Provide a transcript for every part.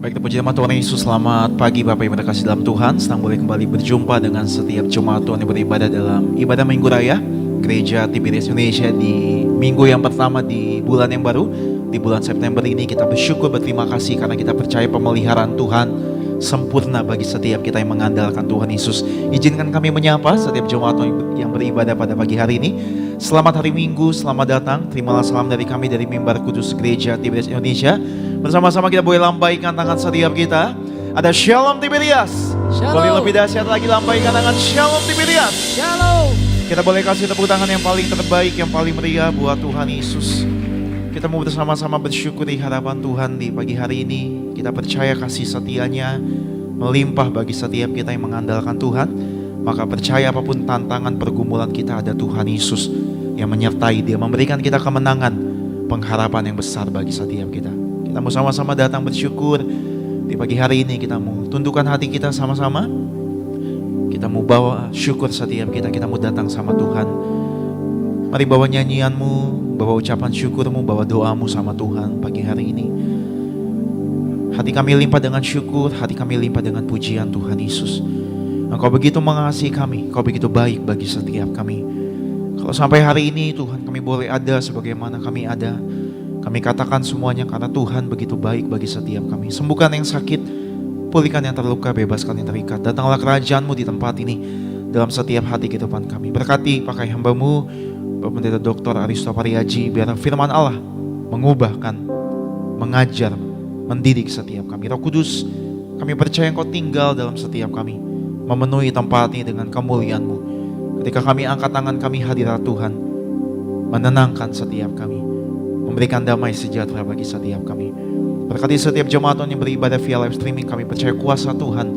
Baik, terpuji nama Tuhan Yesus. Selamat pagi Bapak Ibu yang terkasih dalam Tuhan. Senang boleh kembali berjumpa dengan setiap jemaat Tuhan yang beribadah dalam ibadah Minggu Raya Gereja Tiberias Indonesia di minggu yang pertama di bulan yang baru. Di bulan September ini kita bersyukur, berterima kasih karena kita percaya pemeliharaan Tuhan sempurna bagi setiap kita yang mengandalkan Tuhan Yesus. Izinkan kami menyapa setiap jemaat yang beribadah pada pagi hari ini. Selamat hari Minggu, selamat datang. Terimalah salam dari kami dari Mimbar Kudus Gereja Tiberias Indonesia. Bersama-sama kita boleh lambaikan tangan setiap kita. Ada Shalom Tiberias. Boleh lebih dahsyat lagi, lambaikan tangan Shalom Tiberias. Shalom. Kita boleh kasih tepuk tangan yang paling terbaik, yang paling meriah buat Tuhan Yesus. Kita mau bersama-sama bersyukur di hadapan Tuhan di pagi hari ini. Kita percaya kasih setia-Nya melimpah bagi setiap kita yang mengandalkan Tuhan. Maka percaya apapun tantangan pergumulan kita, ada Tuhan Yesus yang menyertai. Dia memberikan kita kemenangan, pengharapan yang besar bagi setiap kita. Kita mau sama-sama datang bersyukur di pagi hari ini. Kita mau tundukkan hati kita sama-sama. Kita mau bawa syukur setiap kita. Kita mau datang sama Tuhan. Mari bawa nyanyianmu, bawa ucapan syukurmu, bawa doamu sama Tuhan pagi hari ini. Hati kami limpah dengan syukur, hati kami limpah dengan pujian Tuhan Yesus. Engkau begitu mengasihi kami, Engkau begitu baik bagi setiap kami. Kalau sampai hari ini Tuhan kami boleh ada sebagaimana kami ada, kami katakan semuanya karena Tuhan begitu baik bagi setiap kami. Sembuhkan yang sakit, pulihkan yang terluka, bebaskan yang terikat. Datanglah kerajaan-Mu di tempat ini, dalam setiap hati kehidupan kami. Berkati pakai hamba-Mu, Bapak Pendeta Dr. Aristo Pariaji, biar firman Allah mengubahkan, mengajar, mendidik setiap kami. Roh Kudus, kami percaya Engkau tinggal dalam setiap kami, memenuhi tempat ini dengan kemuliaan-Mu. Ketika kami angkat tangan kami hadirat Tuhan, menenangkan setiap kami, memberikan damai sejahtera bagi setiap kami. Berkati setiap jemaat Tuhan yang beribadah via live streaming. Kami percaya kuasa Tuhan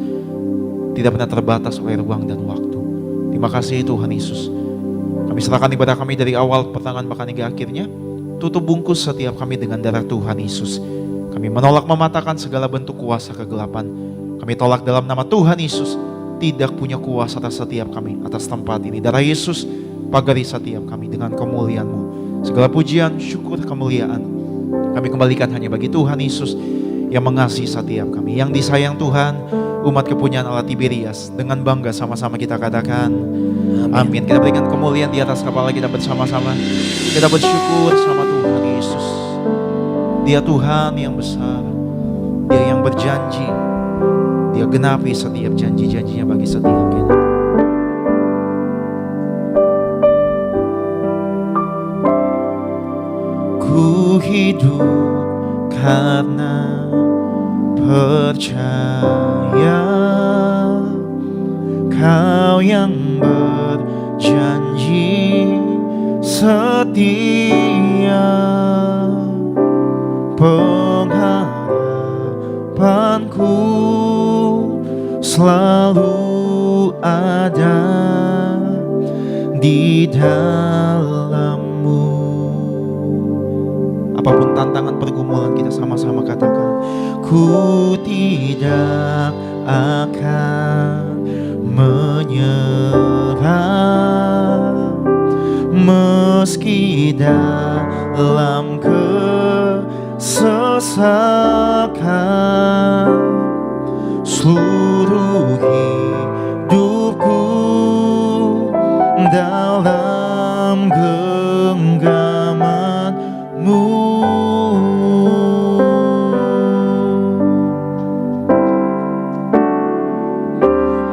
tidak pernah terbatas oleh ruang dan waktu. Terima kasih Tuhan Yesus. Kami serahkan ibadah kami dari awal pertengahan bahkan hingga akhirnya. Tutup bungkus setiap kami dengan darah Tuhan Yesus. Kami menolak mematahkan segala bentuk kuasa kegelapan. Kami tolak dalam nama Tuhan Yesus. Tidak punya kuasa atas setiap kami, atas tempat ini. Darah Yesus pagari setiap kami dengan kemuliaan-Mu. Segala pujian, syukur, kemuliaan kami kembalikan hanya bagi Tuhan Yesus yang mengasihi setiap kami. Yang disayang Tuhan, umat kepunyaan Allah Tiberias. Dengan bangga sama-sama kita katakan amin. Kita berikan kemuliaan di atas kepala kita bersama-sama. Kita bersyukur sama Tuhan Yesus. Dia Tuhan yang besar, Dia yang berjanji, Dia genapi setiap janji-janjinya bagi setiap kita. Ku hidup karena percaya, Kau yang berjanji setia. Pengharapanku selalu ada di dalam-Mu. Apapun tantangan pergumulan kita sama-sama katakan, ku tidak akan menyerah meski dalam kesesakan. Seluruh hidupku dalam genggaman-Mu.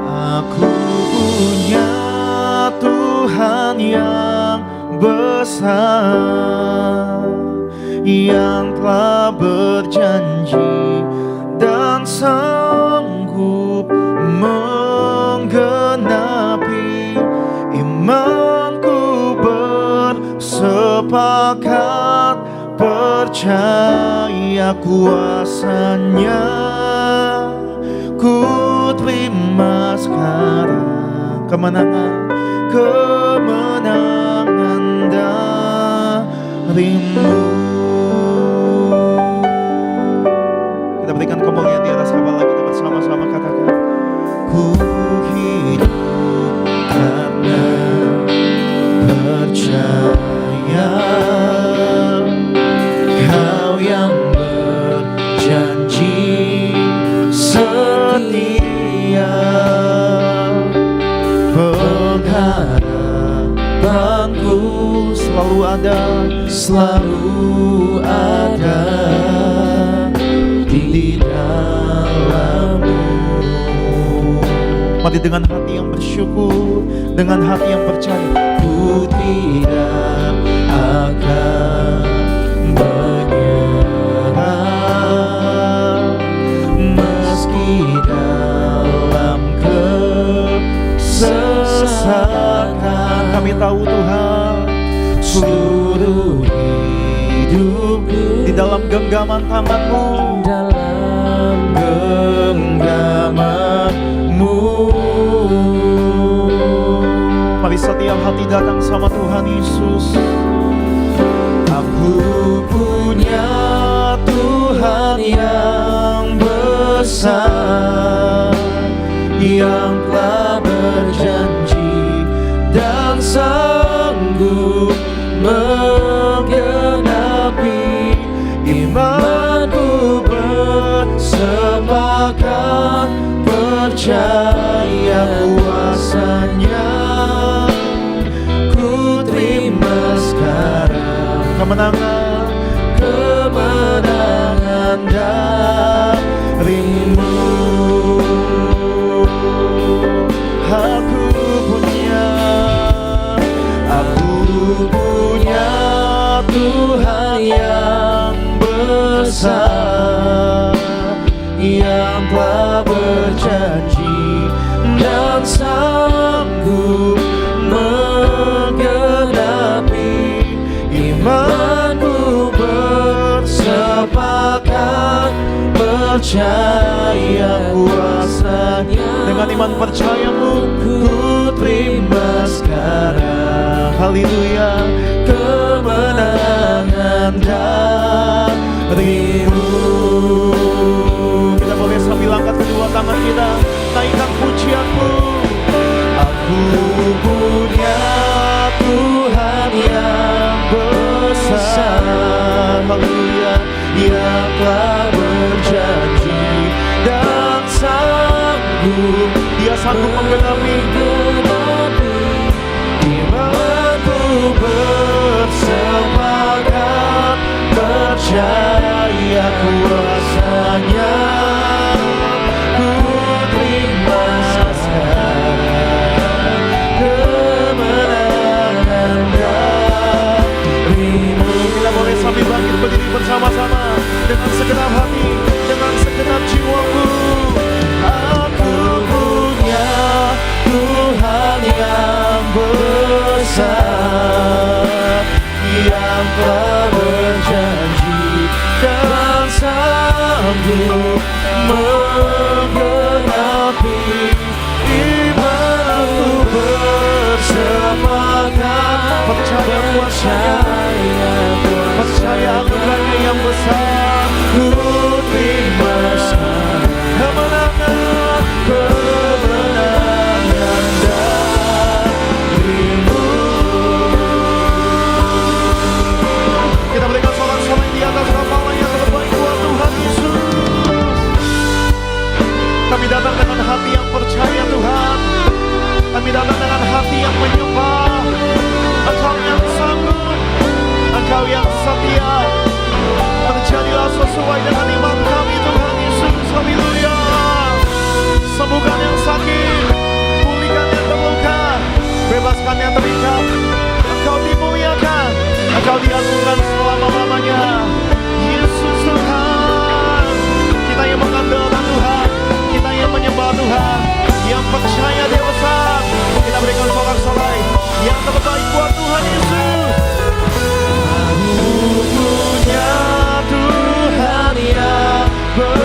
Aku punya Tuhan yang besar, yang telah berjanji dan sanggup menggenapi. Imanku bersepakat percaya kuasa-Nya. Ku terima sekarang kemenangan darimu. Kita berikan kemuliaan di atas kepala kita bersama-sama katakan, ku hidup karena percaya, Kau yang berjanji ada, selalu ada di dalam-Mu. Mari dengan hati yang bersyukur, dengan hati yang percaya, Ku tidak akan menyerah, meski dalam kesesakan. kami tahu Tuhan, Seluruh hidupku di dalam genggaman tangan-Mu, dalam genggaman-Mu. mari setiap hati datang sama Tuhan Yesus. Aku punya Tuhan yang besar, yang telah berjanji dan sanggup menggenapi imanku. Bersepakat percaya kuasa-Nya, ku terima sekarang Kemenangan, kemenangan dari-Mu. Aku punya Tuhan yang besar, yang telah berjanji dan sanggup menggenapi imanku. Bersepakat percaya kuasa-Nya, dengan iman percayamu, ku terima sekarang haleluya, kemenangan dari-Mu. kita boleh sambil angkat kedua tangan kita, naikkan pujian-Mu. Aku punya Tuhan yang besar, Haleluya, yang telah berjanji dan sanggup, Dia sanggup menggenapi imanku. Bersepakat percaya kuasa-Nya, ku terima sekarang kemenangan dari-Mu. kita boleh sambil bangkit berdiri bersama-sama dengan segenap hati, dengan segenap jiwaku. Aku punya Tuhan yang besar, yang telah berjanji dan sanggup menggenapi imanku. Bersepakat Percaya kuasa-Nya, percaya anugerah-Nya yang besar. ku terima sekarang Kemenangan, kemenangan dari-Mu. kita berikan sorak-sorai di atas nama yang terbaik buat Tuhan Yesus. Kami datang dengan hati yang percaya Tuhan, kami datang dengan hati yang menyembah. Engkau yang sanggup, Engkau yang setia. Terjadilah sesuai dengan iman kami Tuhan Yesus. Haleluya. Sembuhkan yang sakit, pulihkan yang terluka, bebaskan yang terikat. Engkau dimuliakan, Engkau diagungkan selama-lamanya. Yesus Tuhan, kita yang mengandalkan Tuhan, kita yang menyembah Tuhan, yang percaya Dia besar. Kita berikan sorak-sorai yang terbaik buat Tuhan Yesus. Aku punya Tuhan yang besar,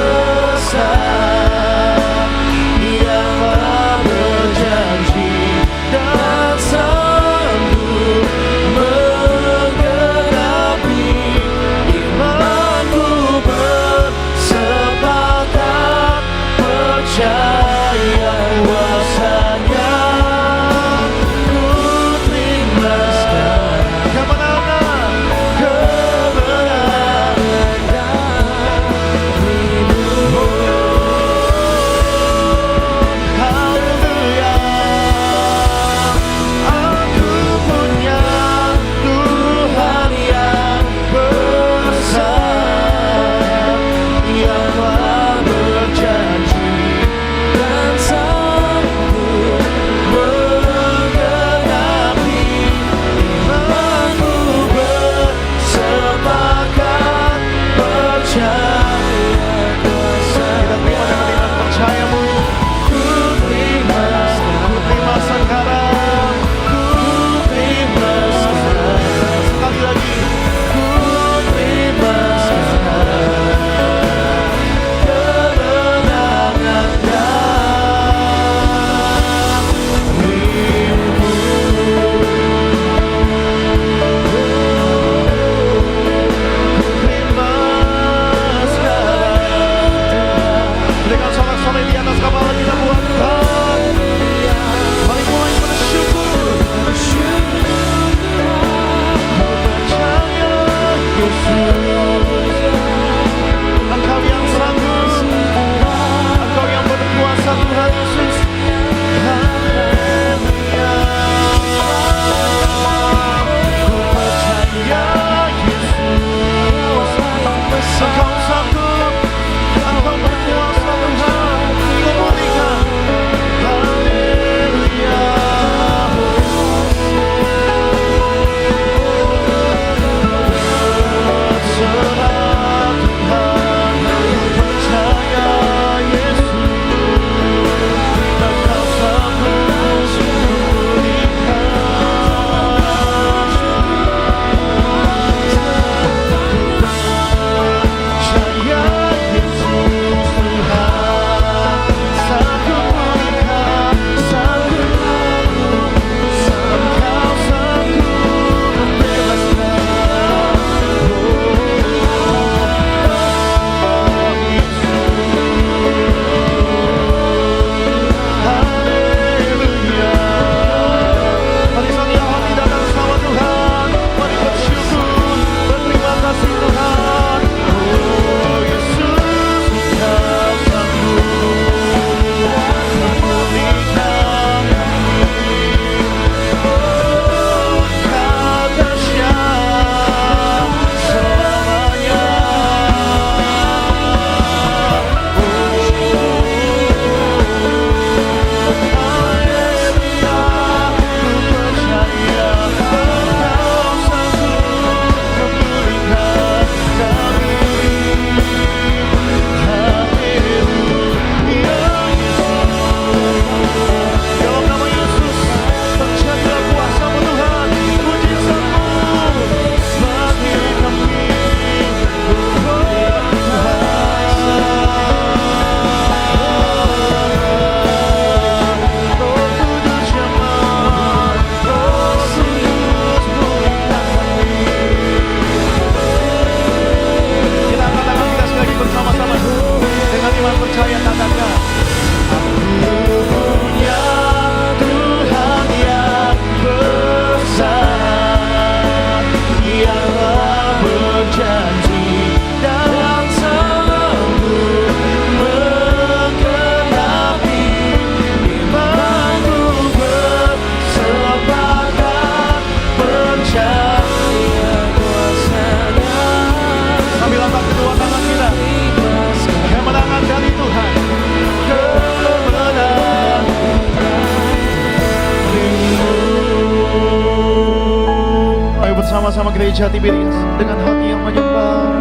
gereja Tiberias dengan hati yang menyembah.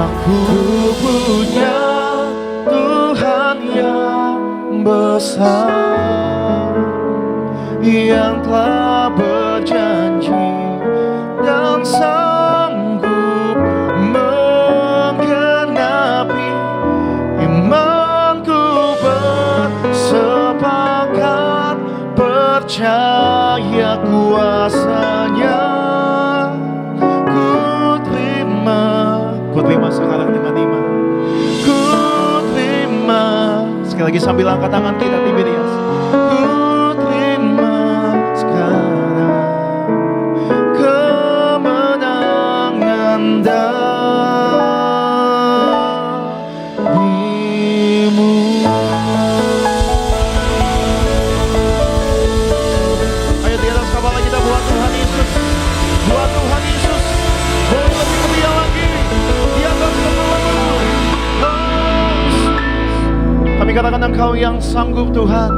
Aku punya Tuhan yang besar, yang telah berjanji dan sanggup menggenapi imanku. Bersepakat percaya kuasanya. Ku terima sekarang dengan iman. Ku terima. Sekali lagi sambil angkat tangan kita Tiberias. Ku terima sekarang kemenangan darimu. Ayo di atas kepala kita buat Tuhan Yesus. Buat Tuhan Yesus. Boleh lebih ke Dia lagi. Di atas kepala. Kami katakan Engkau yang sanggup Tuhan.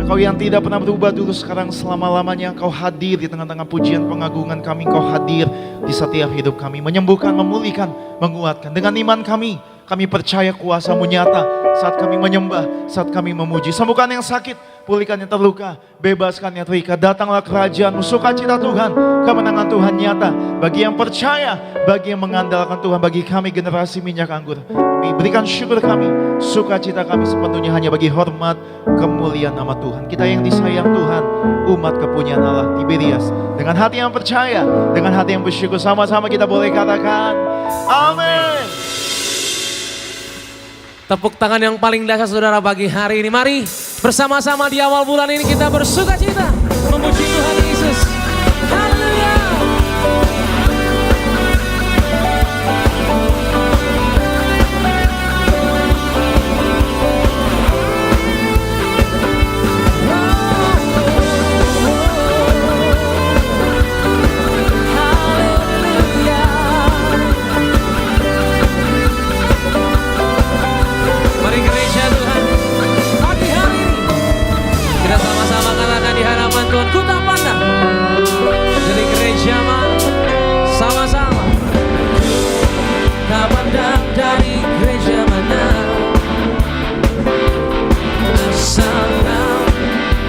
Engkau yang tidak pernah berubah dulu, sekarang selama-lamanya Engkau hadir di tengah-tengah pujian pengagungan kami. Engkau hadir di setiap hidup kami, menyembuhkan, memulihkan, menguatkan. Dengan iman kami percaya kuasa-Mu nyata saat kami menyembah, saat kami memuji. Sembuhkan yang sakit, pulihkan yang terluka, bebaskan yang terikat. Datanglah kerajaan-Mu, sukacita Tuhan, kemenangan Tuhan nyata bagi yang percaya, bagi yang mengandalkan Tuhan. Bagi kami generasi minyak anggur, kami berikan syukur kami, sukacita kami sepenuhnya hanya bagi hormat kemuliaan nama Tuhan. Kita yang disayang Tuhan, umat kepunyaan Allah Tiberias, dengan hati yang percaya, dengan hati yang bersyukur, sama-sama kita boleh katakan amin. Tepuk tangan yang paling dahsyat saudara bagi hari ini. Mari bersama-sama di awal bulan ini kita bersukacita memuji Tuhan Yesus. Haleluya. Mari gereja Tuhan, pagi hari ini kita sama-sama katakan di hadapan Tuhan, ku tak pandang dari gereja mana, sama-sama tak pandang dari gereja mana, asal kau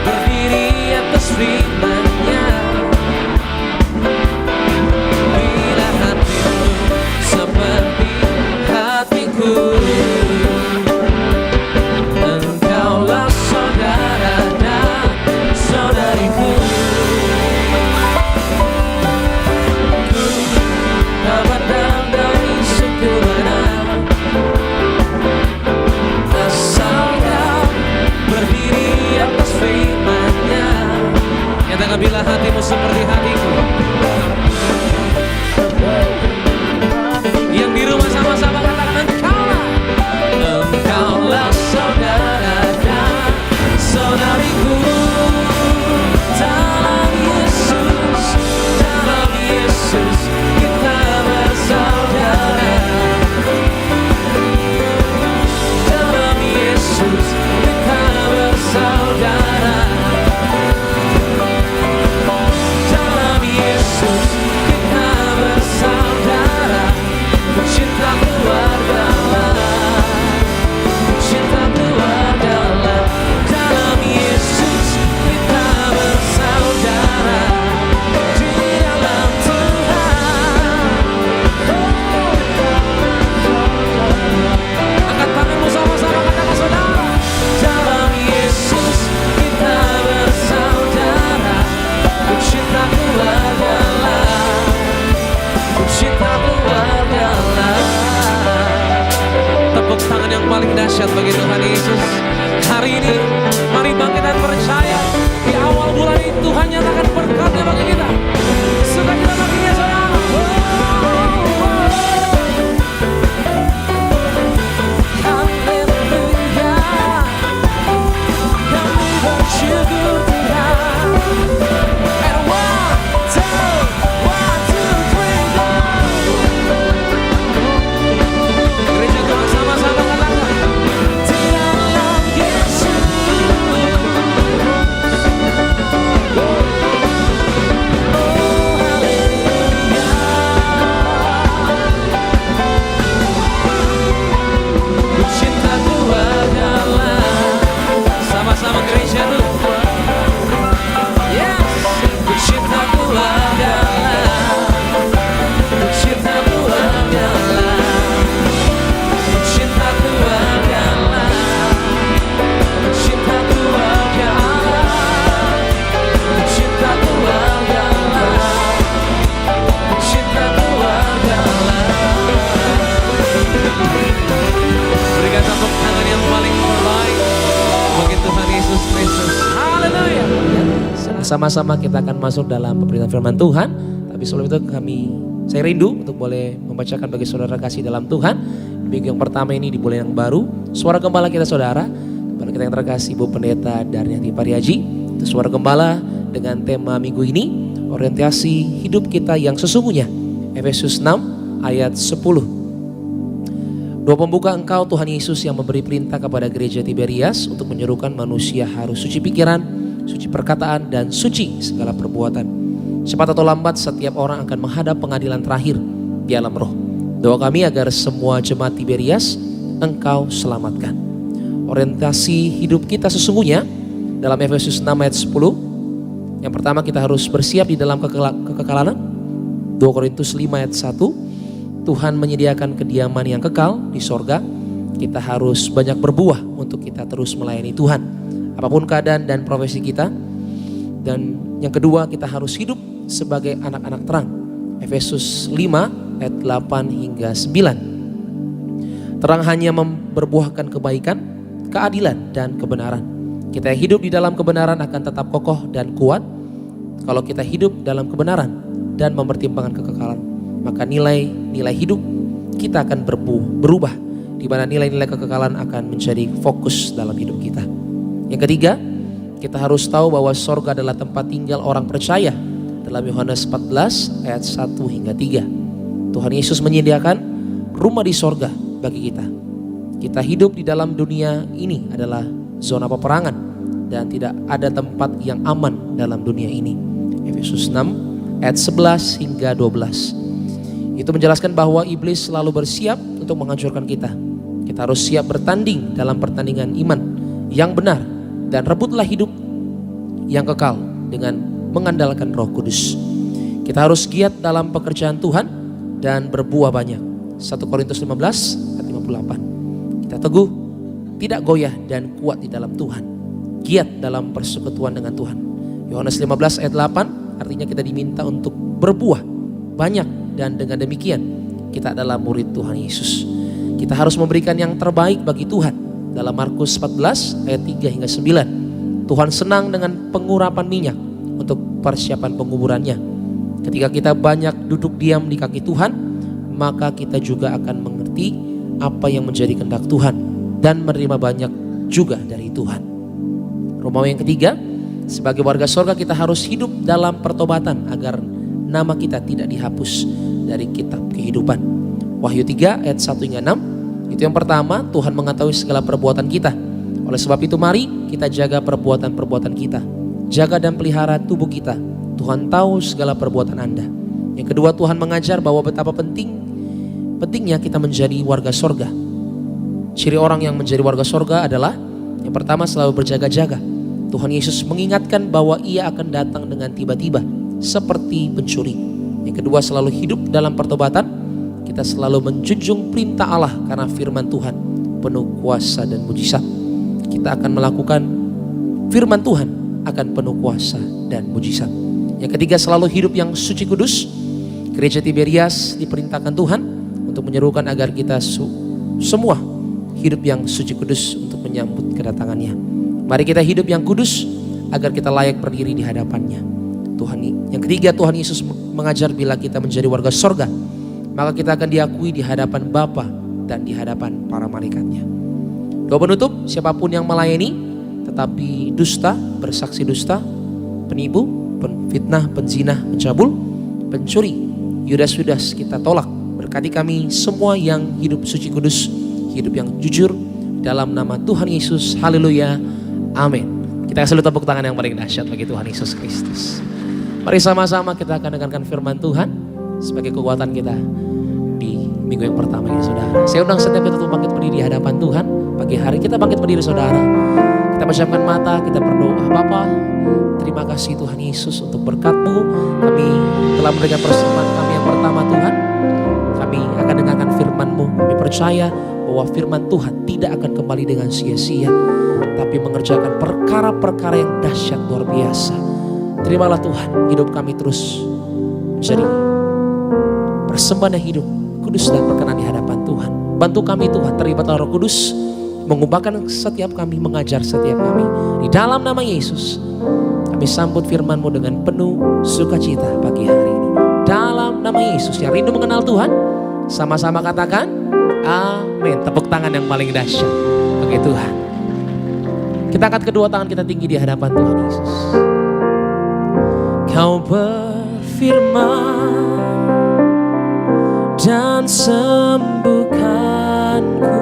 berdiri atas firman-Nya. Bila hatimu seperti hatiku, engkaulah saudara dan saudariku. Ku tak pandang dari suku mana, asal kau berdiri atas firman-Nya. Nyatakan bila hatimu seperti hatiku. Yang di rumah sama-sama katakan engkaulah saudara dan saudariku. Dalam Yesus, dalam Yesus kita bersaudara. Dalam Yesus kita bersaudara. Dalam Yesus kita bersaudara. Cinta keluarga, cinta keluarga. Dalam Yesus kita bersaudara. Di dalam Tuhan. Angkat tanganmu sama-sama katakan saudara. Dalam Yesus kita bersaudara. Cinta keluarga, cinta keluarga. Tepuk tangan yang paling dahsyat bagi Tuhan Yesus. Hari ini mari bangkit dan percaya di awal bulan ini Tuhan nyatakan berkat-Nya bagi kita. Sukacita bagi Dia saudara. Haleluya. Kami bersyukur Tuhan. And 1, 2, 3, go. Gereja Tuhan sama-sama katakan di dalam Yesus. Yesus Kristus. Haleluya. Ya, sama-sama kita akan masuk dalam pemberitaan firman Tuhan. Tapi sebelum itu saya rindu untuk boleh membacakan bagi saudara kasih dalam Tuhan. Minggu yang pertama ini di bulan yang baru. Suara gembala kita saudara. Gembala kita yang terkasih Ibu Pendeta Darniati Pariaji. Itu suara gembala dengan tema minggu ini. Orientasi hidup kita yang sesungguhnya. Efesus 6 ayat 10. Doa pembuka engkau Tuhan Yesus yang memberi perintah kepada gereja Tiberias untuk menyerukan manusia harus suci pikiran, suci perkataan, dan suci segala perbuatan. Cepat atau lambat setiap orang akan menghadap pengadilan terakhir di alam roh. Doa kami agar semua jemaat Tiberias engkau selamatkan. Orientasi hidup kita sesungguhnya dalam Efesus 6 ayat 10. Yang pertama kita harus bersiap di dalam kekekalan. 2 Korintus 5 ayat 1. Tuhan menyediakan kediaman yang kekal di sorga. Kita harus banyak berbuah untuk kita terus melayani Tuhan. Apapun keadaan dan profesi kita. Dan yang kedua kita harus hidup sebagai anak-anak terang. Efesus 5 ayat 8 hingga 9. Terang hanya memperbuahkan kebaikan, keadilan dan kebenaran. Kita yang hidup di dalam kebenaran akan tetap kokoh dan kuat. Kalau kita hidup dalam kebenaran dan mempertimbangkan kekekalan, maka nilai-nilai hidup kita akan berubah, di mana nilai-nilai kekekalan akan menjadi fokus dalam hidup kita. Yang ketiga, kita harus tahu bahwa sorga adalah tempat tinggal orang percaya. Dalam Yohanes 14 ayat 1 hingga 3. Tuhan Yesus menyediakan rumah di sorga bagi kita. Kita hidup di dalam dunia ini adalah zona peperangan dan tidak ada tempat yang aman dalam dunia ini. Efesus 6 ayat 11 hingga 12. Itu menjelaskan bahwa iblis selalu bersiap untuk menghancurkan kita. Kita harus siap bertanding dalam pertandingan iman yang benar. Dan rebutlah hidup yang kekal dengan mengandalkan Roh Kudus. Kita harus giat dalam pekerjaan Tuhan dan berbuah banyak. 1 Korintus 15 ayat 58. Kita teguh, tidak goyah dan kuat di dalam Tuhan. Giat dalam persekutuan dengan Tuhan. Yohanes 15 ayat 8 artinya kita diminta untuk berbuah banyak. Dan dengan demikian kita adalah murid Tuhan Yesus. Kita harus memberikan yang terbaik bagi Tuhan. Dalam Markus 14 ayat 3 hingga 9. Tuhan senang dengan pengurapan minyak untuk persiapan penguburannya. Ketika kita banyak duduk diam di kaki Tuhan, maka kita juga akan mengerti apa yang menjadi kehendak Tuhan dan menerima banyak juga dari Tuhan. Romawi yang ketiga, sebagai warga sorga kita harus hidup dalam pertobatan agar nama kita tidak dihapus dari kitab kehidupan. Wahyu 3 ayat 1 hingga 6. Itu yang pertama, Tuhan mengetahui segala perbuatan kita. Oleh sebab itu mari kita jaga perbuatan-perbuatan kita. Jaga dan pelihara tubuh kita. Tuhan tahu segala perbuatan Anda. Yang kedua, Tuhan mengajar bahwa betapa pentingnya kita menjadi warga sorga. Ciri orang yang menjadi warga sorga adalah yang pertama selalu berjaga-jaga. Tuhan Yesus mengingatkan bahwa ia akan datang dengan tiba-tiba seperti pencuri. Yang kedua, selalu hidup dalam pertobatan. Kita selalu menjunjung perintah Allah karena firman Tuhan penuh kuasa dan mujizat. Kita akan melakukan firman Tuhan akan penuh kuasa dan mujizat. Yang ketiga, selalu hidup yang suci kudus. Gereja Tiberias diperintahkan Tuhan untuk menyerukan agar kita semua hidup yang suci kudus untuk menyambut kedatangannya. Mari kita hidup yang kudus agar kita layak berdiri di hadapannya. Yang ketiga, Tuhan Yesus mengajar bila kita menjadi warga sorga, maka kita akan diakui di hadapan Bapa dan di hadapan para malaikatnya. Doa penutup, siapapun yang melayani tetapi dusta, bersaksi dusta, penipu, penfitnah, penzina, pencabul, pencuri, Yudas kita tolak. Berkati kami semua yang hidup suci kudus, hidup yang jujur dalam nama Tuhan Yesus. Haleluya, amin. Kita kasih tepuk tangan yang paling dahsyat bagi Tuhan Yesus Kristus. Mari sama-sama kita akan dengarkan firman Tuhan sebagai kekuatan kita di minggu yang pertama ini, saudara. Saya undang setiap kita untuk bangkit berdiri di hadapan Tuhan. Pagi hari kita bangkit berdiri, saudara. Kita pejamkan mata, kita berdoa. Bapa, terima kasih Tuhan Yesus untuk berkat-Mu. Kami telah mendengar persembahan kami yang pertama, Tuhan. Kami akan dengarkan firman-Mu. Kami percaya bahwa firman Tuhan tidak akan kembali dengan sia-sia, tapi mengerjakan perkara-perkara yang dahsyat luar biasa. Terimalah Tuhan, hidup kami terus menjadi persembahan yang hidup, kudus dan berkenan di hadapan Tuhan. Bantu kami Tuhan, terlibatlah Roh Kudus, mengubahkan setiap kami, mengajar setiap kami. Di dalam nama Yesus, kami sambut firman-Mu dengan penuh sukacita pagi hari ini. Dalam nama Yesus, yang rindu mengenal Tuhan, sama-sama katakan, amin. Tepuk tangan yang paling dahsyat bagi Tuhan. Kita angkat kedua tangan kita tinggi di hadapan Tuhan Yesus. Kau berfirman dan sembuhkanku.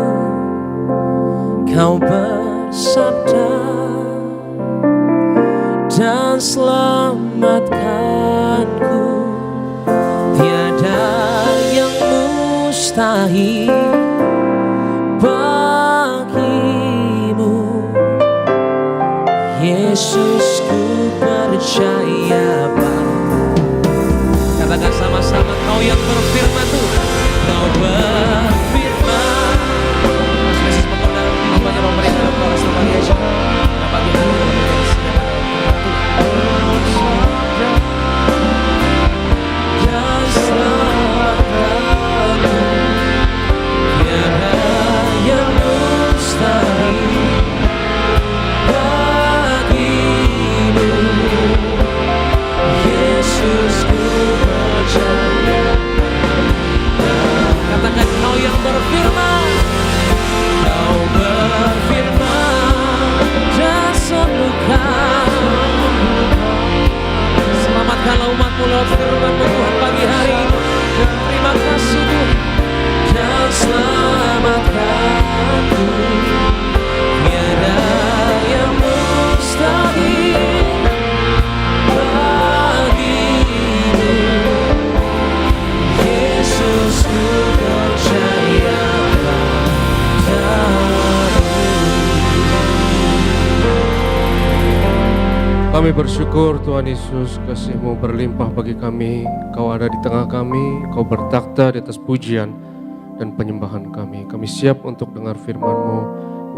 Kau bersabda dan selamatkanku. Tiada yang mustahil bagimu. Yesus, ku percaya padamu. Katakan sama-sama, Kau yang berfirman Tuhan. Kau berfirman. Yesus mengenal namanya Romawi dalam Koras namanya Yesus. Bagi hari ini dan selamatkanku. Tiada yang mustahil bagimu. Yesus, ku percaya. Katakan, Kau yang berfirman. Kau berfirman dan sembuhkan. Selamatkanlah umat-Mu lewat firman-Mu Tuhan pagi hari ini. Terima kasih Tuhan. Dan selamatkanku. Tiada yang mustahil bagimu. Yesus, ku percaya padamu. Kami bersyukur Tuhan Yesus, kasih-Mu berlimpah bagi kami. Kau ada di tengah kami, Kau bertakhta di atas pujian dan penyembahan kami. Kami siap untuk dengar firman-Mu.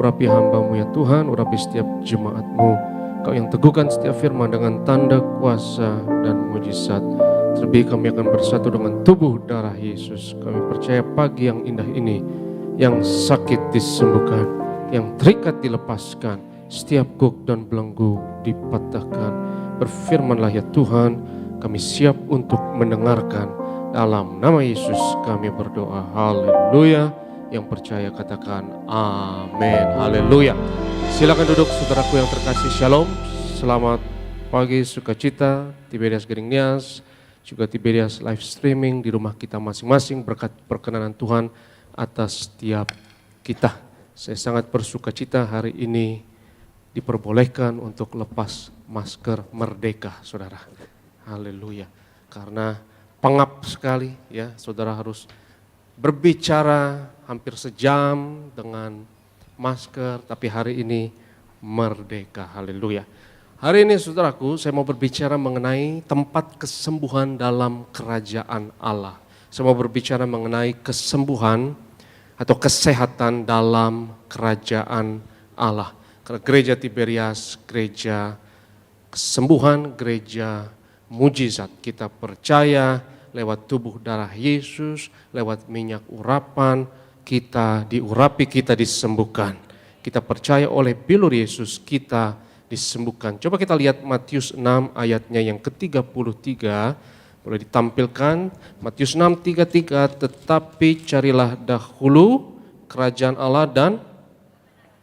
Urapi hamba-Mu ya Tuhan, urapi setiap jemaat-Mu. Kau yang teguhkan setiap firman dengan tanda kuasa dan mujizat. Terlebih kami akan bersatu dengan tubuh darah Yesus. Kami percaya pagi yang indah ini, yang sakit disembuhkan, yang terikat dilepaskan, setiap gok dan belenggu dipatahkan. Berfirmanlah ya Tuhan, kami siap untuk mendengarkan. Dalam nama Yesus kami berdoa, haleluya. Yang percaya katakan amin, haleluya. Silakan duduk saudaraku yang terkasih, shalom. Selamat pagi sukacita, Tiberias Geringnias, juga Tiberias live streaming di rumah kita masing-masing. Berkat perkenanan Tuhan atas setiap kita. Saya sangat bersukacita hari ini diperbolehkan untuk lepas masker merdeka, saudara. Haleluya. Karena pengap sekali ya, saudara harus berbicara hampir sejam dengan masker, tapi hari ini merdeka. Haleluya. Hari ini saudaraku, saya mau berbicara mengenai tempat kesembuhan dalam kerajaan Allah. Saya mau berbicara mengenai kesembuhan atau kesehatan dalam kerajaan Allah. Karena gereja Tiberias, gereja kesembuhan, gereja mujizat. Kita percaya lewat tubuh darah Yesus, lewat minyak urapan, kita diurapi, kita disembuhkan. Kita percaya oleh bilur Yesus, kita disembuhkan. Coba kita lihat Matius 6 ayatnya yang ke-33, boleh ditampilkan. Matius 6:33, tetapi carilah dahulu kerajaan Allah dan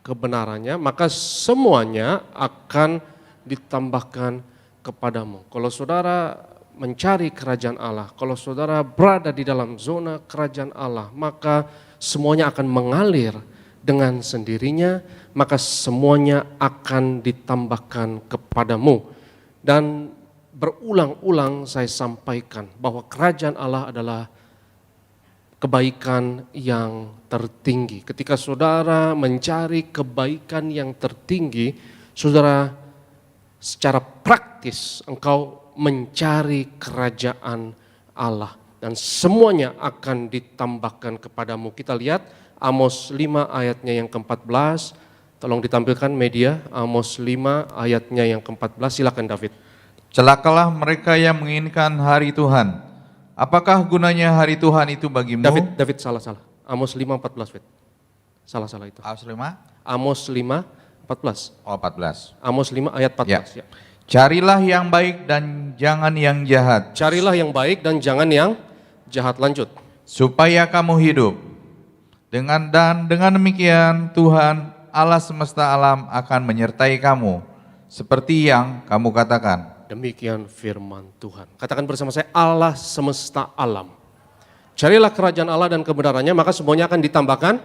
kebenarannya, maka semuanya akan ditambahkan kepadamu. Kalau saudara mencari kerajaan Allah, kalau saudara berada di dalam zona kerajaan Allah, maka semuanya akan mengalir dengan sendirinya, maka semuanya akan ditambahkan kepadamu. Dan berulang-ulang saya sampaikan bahwa kerajaan Allah adalah kebaikan yang tertinggi. Ketika saudara mencari kebaikan yang tertinggi, saudara secara praktis engkau mencari kerajaan Allah. Dan semuanya akan ditambahkan kepadamu. Kita lihat Amos 5 ayatnya yang ke-14. Tolong ditampilkan media, Amos 5 ayatnya yang ke-14. Silakan David. Celakalah mereka yang menginginkan hari Tuhan. Apakah gunanya hari Tuhan itu bagimu? David salah. Amos 5:14, David. Salah itu. Amos 5, Amos 5, 14. oh 14. Amos 5 ayat 14. Ya. Carilah yang baik dan jangan yang jahat, Carilah yang baik dan jangan yang jahat. Lanjut. supaya kamu hidup. Dan dengan demikian Tuhan Allah semesta alam akan menyertai kamu, seperti yang kamu katakan. Demikian firman Tuhan. Katakan bersama saya, Allah semesta alam. Carilah kerajaan Allah dan kebenarannya, maka semuanya akan ditambahkan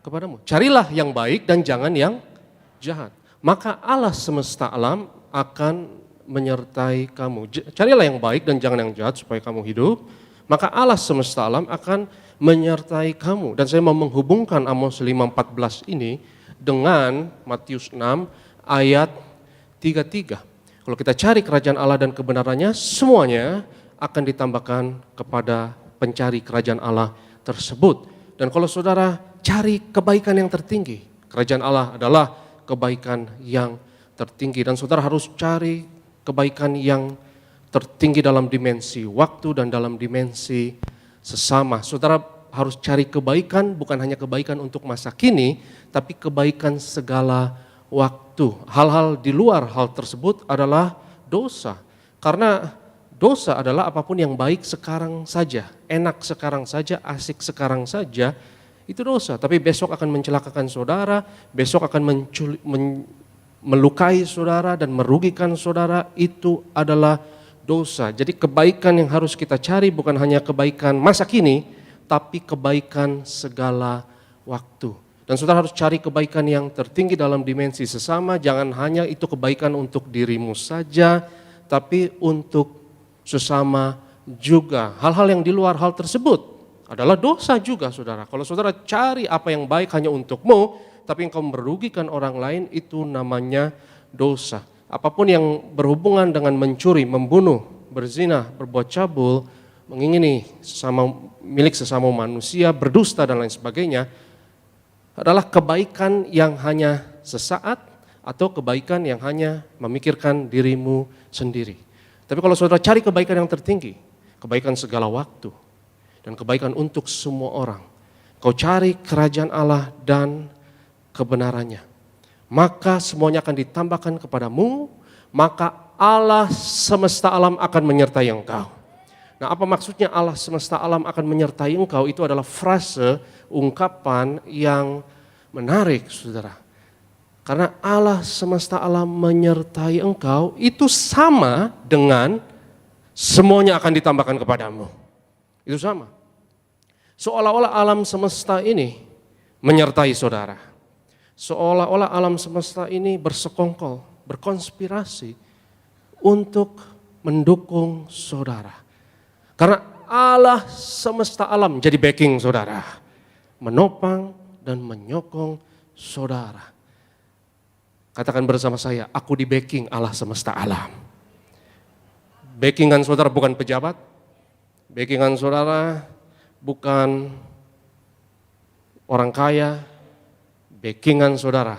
kepadamu. Carilah yang baik dan jangan yang jahat. Maka Allah semesta alam akan menyertai kamu. Carilah yang baik dan jangan yang jahat supaya kamu hidup. Maka Allah semesta alam akan menyertai kamu. Dan saya mau menghubungkan Amos 5:14 ini dengan Matius 6 ayat 33. Kalau kita cari kerajaan Allah dan kebenarannya, semuanya akan ditambahkan kepada pencari kerajaan Allah tersebut. Dan kalau saudara cari kebaikan yang tertinggi, kerajaan Allah adalah kebaikan yang tertinggi. Dan saudara harus cari kebaikan yang tertinggi dalam dimensi waktu dan dalam dimensi sesama. Saudara harus cari kebaikan, bukan hanya kebaikan untuk masa kini, tapi kebaikan segala waktu. Hal-hal di luar hal tersebut adalah dosa. Karena dosa adalah apapun yang baik sekarang saja, enak sekarang saja, asik sekarang saja, itu dosa. Tapi besok akan mencelakakan saudara, besok akan melukai saudara dan merugikan saudara, itu adalah dosa. Jadi kebaikan yang harus kita cari bukan hanya kebaikan masa kini, tapi kebaikan segala waktu. Dan saudara harus cari kebaikan yang tertinggi dalam dimensi sesama, jangan hanya itu kebaikan untuk dirimu saja, tapi untuk sesama juga. Hal-hal yang di luar hal tersebut adalah dosa juga saudara. Kalau saudara cari apa yang baik hanya untukmu, tapi engkau merugikan orang lain, itu namanya dosa. Apapun yang berhubungan dengan mencuri, membunuh, berzina, berbuat cabul, mengingini milik sesama manusia, berdusta dan lain sebagainya, adalah kebaikan yang hanya sesaat atau kebaikan yang hanya memikirkan dirimu sendiri. Tapi kalau saudara cari kebaikan yang tertinggi, kebaikan segala waktu, dan kebaikan untuk semua orang, kau cari kerajaan Allah dan kebenarannya, maka semuanya akan ditambahkan kepadamu, maka Allah semesta alam akan menyertai engkau. Nah, apa maksudnya Allah semesta alam akan menyertai engkau? Itu adalah frase, ungkapan yang menarik, saudara. Karena Allah semesta alam menyertai engkau, itu sama dengan semuanya akan ditambahkan kepadamu. Itu sama. Seolah-olah alam semesta ini menyertai saudara. Seolah-olah alam semesta ini bersekongkol, berkonspirasi untuk mendukung saudara. Karena Allah semesta alam jadi backing saudara, menopang dan menyokong saudara. Katakan bersama saya, aku di backing Allah semesta alam. Backingan saudara bukan pejabat, backingan saudara bukan orang kaya, backingan saudara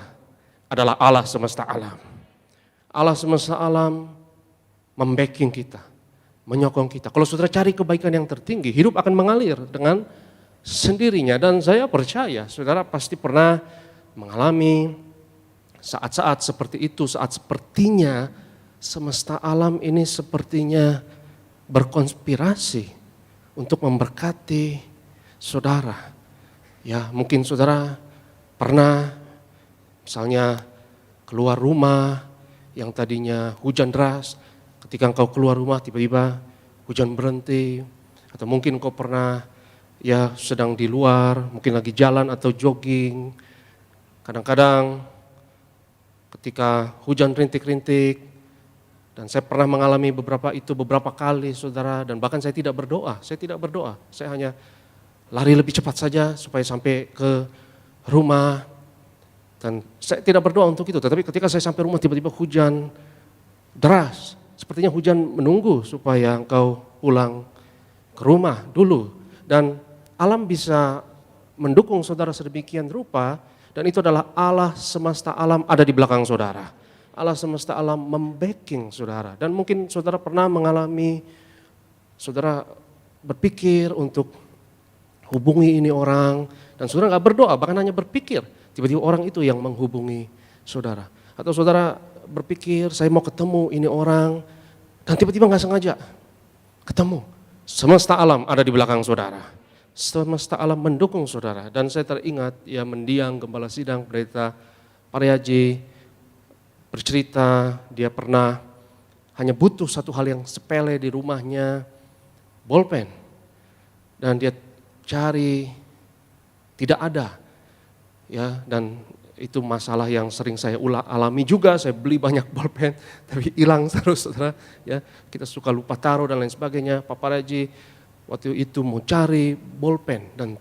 adalah Allah semesta alam. Allah semesta alam membacking kita, menyokong kita. Kalau saudara cari kebaikan yang tertinggi, hidup akan mengalir dengan sendirinya. Dan saya percaya saudara pasti pernah mengalami saat-saat seperti itu, saat sepertinya semesta alam ini sepertinya berkonspirasi untuk memberkati saudara. Ya, mungkin saudara pernah misalnya keluar rumah yang tadinya hujan deras, ketika engkau keluar rumah tiba-tiba hujan berhenti, atau mungkin engkau pernah ya sedang di luar, mungkin lagi jalan atau jogging. Kadang-kadang ketika hujan rintik-rintik, dan saya pernah mengalami beberapa kali saudara, dan bahkan saya tidak berdoa, saya hanya lari lebih cepat saja supaya sampai ke rumah, dan saya tidak berdoa untuk itu. Tetapi ketika saya sampai rumah tiba-tiba hujan deras, sepertinya hujan menunggu supaya engkau pulang ke rumah dulu, dan alam bisa mendukung saudara sedemikian rupa, dan itu adalah Allah semesta alam ada di belakang saudara. Allah semesta alam membacking saudara. Dan mungkin saudara pernah mengalami, saudara berpikir untuk hubungi ini orang, Dan saudara nggak berdoa, bahkan hanya berpikir, tiba-tiba orang itu yang menghubungi saudara. Atau saudara berpikir, saya mau ketemu ini orang, dan tiba-tiba nggak sengaja ketemu. Semesta alam ada di belakang saudara. Semesta alam mendukung saudara. Dan saya teringat, ya mendiang Gembala Sidang, Pendeta Paryaji, bercerita dia pernah hanya butuh satu hal yang sepele di rumahnya, bolpen. Dan dia cari, tidak ada. Ya, dan itu masalah yang sering saya alami juga, saya beli banyak bolpen tapi hilang terus saudara. Ya, kita suka lupa taruh dan lain sebagainya. Pak Paryaji waktu itu mau cari bolpen dan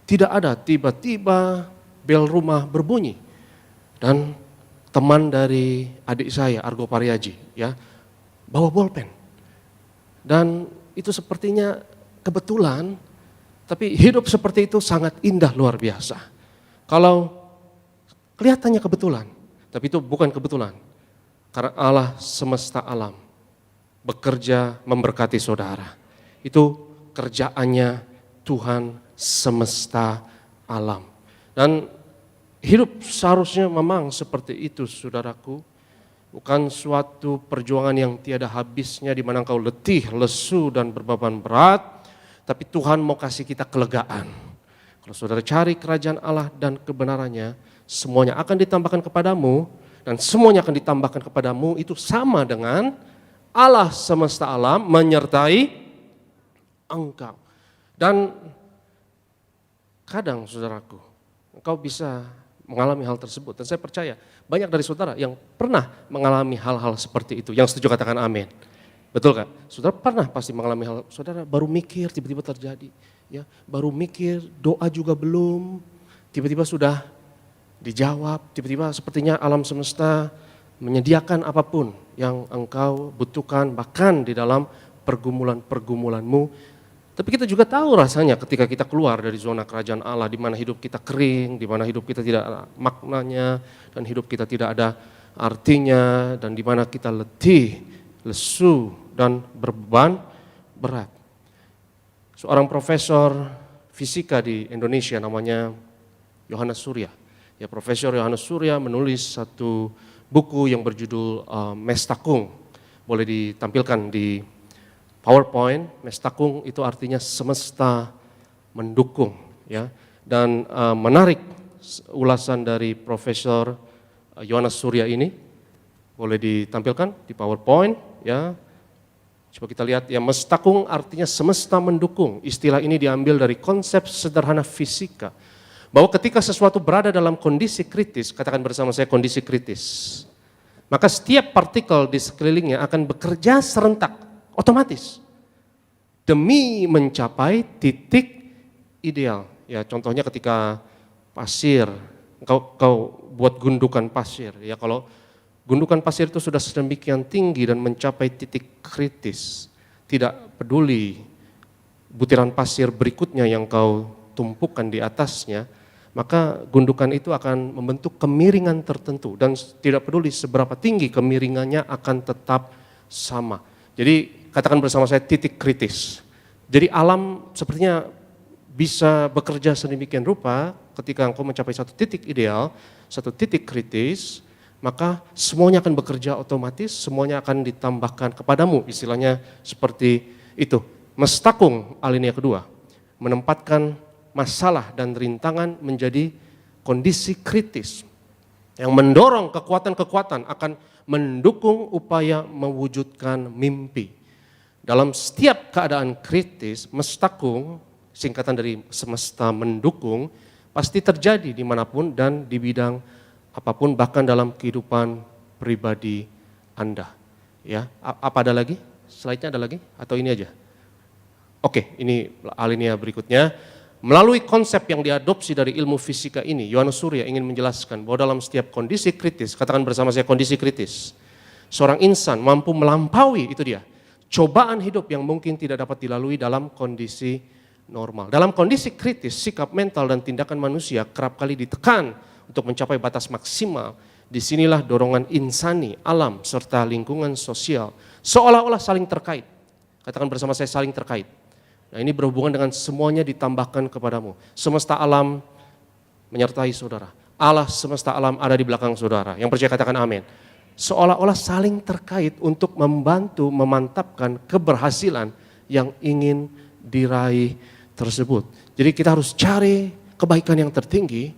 tidak ada, tiba-tiba bel rumah berbunyi. Dan teman dari adik saya, Argo Paryaji, ya, bawa bolpen. Dan itu sepertinya kebetulan, tapi hidup seperti itu sangat indah luar biasa. Kalau kelihatannya kebetulan, tapi itu bukan kebetulan. Karena Allah semesta alam bekerja memberkati saudara. Itu kerjaannya Tuhan semesta alam. Dan hidup seharusnya memang seperti itu saudaraku. Bukan suatu perjuangan yang tiada habisnya di mana engkau letih, lesu dan berbeban berat. Tapi Tuhan mau kasih kita kelegaan. Kalau saudara cari kerajaan Allah dan kebenarannya, semuanya akan ditambahkan kepadamu. Dan semuanya akan ditambahkan kepadamu itu sama dengan Allah semesta alam menyertai engkau. Dan kadang saudaraku, engkau bisa mengalami hal tersebut. Dan saya percaya banyak dari saudara yang pernah mengalami hal-hal seperti itu. Yang setuju katakan amin. Betul kan? Saudara pernah pasti mengalami hal, saudara baru mikir tiba-tiba terjadi. Ya, baru mikir doa juga belum, tiba-tiba sudah dijawab, tiba-tiba sepertinya alam semesta menyediakan apapun yang engkau butuhkan bahkan di dalam pergumulan-pergumulanmu. Tapi kita juga tahu rasanya ketika kita keluar dari zona kerajaan Allah di mana hidup kita kering, di mana hidup kita tidak ada maknanya dan hidup kita tidak ada artinya dan di mana kita letih, lesu dan berbeban berat. Seorang profesor fisika di Indonesia namanya Yohanes Surya. Ya, Profesor Yohanes Surya menulis satu buku yang berjudul Mestakung. Boleh ditampilkan di PowerPoint. Mestakung itu artinya semesta mendukung. Ya, dan menarik ulasan dari Profesor Yohanes Surya ini. Boleh ditampilkan di PowerPoint. Ya. Coba kita lihat ya, mestakung artinya semesta mendukung. Istilah ini diambil dari konsep sederhana fisika. Bahwa ketika sesuatu berada dalam kondisi kritis, katakan bersama saya kondisi kritis. Maka setiap partikel di sekelilingnya akan bekerja serentak, otomatis. Demi mencapai titik ideal. Ya, contohnya ketika pasir, kau buat gundukan pasir. Ya, kalau gundukan pasir itu sudah sedemikian tinggi dan mencapai titik kritis. Tidak peduli butiran pasir berikutnya yang kau tumpukan di atasnya, maka gundukan itu akan membentuk kemiringan tertentu. Dan tidak peduli seberapa tinggi kemiringannya akan tetap sama. Jadi katakan bersama saya titik kritis. Jadi alam sepertinya bisa bekerja sedemikian rupa ketika engkau mencapai satu titik ideal, satu titik kritis, maka semuanya akan bekerja otomatis, semuanya akan ditambahkan kepadamu. Istilahnya seperti itu. Mestakung alinea kedua, menempatkan masalah dan rintangan menjadi kondisi kritis. Yang mendorong kekuatan-kekuatan akan mendukung upaya mewujudkan mimpi. Dalam setiap keadaan kritis, mestakung, singkatan dari semesta mendukung, pasti terjadi dimanapun dan di bidang apapun, bahkan dalam kehidupan pribadi Anda. Ya, apa ada lagi? Slide-nya ada lagi? Atau ini aja? Oke, ini alinea berikutnya. Melalui konsep yang diadopsi dari ilmu fisika ini, Yohanes Surya ingin menjelaskan bahwa dalam setiap kondisi kritis, katakan bersama saya kondisi kritis, seorang insan mampu melampaui, itu dia, cobaan hidup yang mungkin tidak dapat dilalui dalam kondisi normal. Dalam kondisi kritis, sikap mental dan tindakan manusia kerap kali ditekan untuk mencapai batas maksimal. Disinilah dorongan insani, alam, serta lingkungan sosial seolah-olah saling terkait. Katakan bersama saya saling terkait. Nah, ini berhubungan dengan semuanya ditambahkan kepadamu. Semesta alam menyertai saudara. Allah semesta alam ada di belakang saudara. Yang percaya katakan amin. Seolah-olah saling terkait untuk membantu memantapkan keberhasilan yang ingin diraih tersebut. Jadi kita harus cari kebaikan yang tertinggi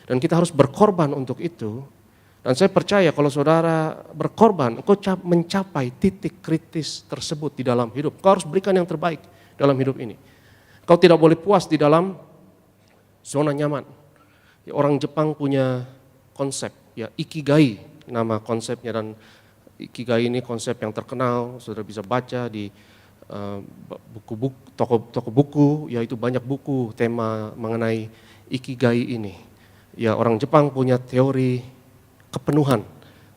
dan kita harus berkorban untuk itu. Dan saya percaya kalau saudara berkorban, engkau mencapai titik kritis tersebut di dalam hidup. Engkau harus berikan yang terbaik dalam hidup ini. Kau tidak boleh puas di dalam zona nyaman. Ya, orang Jepang punya konsep, ya ikigai nama konsepnya, dan ikigai ini konsep yang terkenal, saudara bisa baca di buku-buku, toko buku, yaitu banyak buku tema mengenai ikigai ini. Ya, orang Jepang punya teori kepenuhan.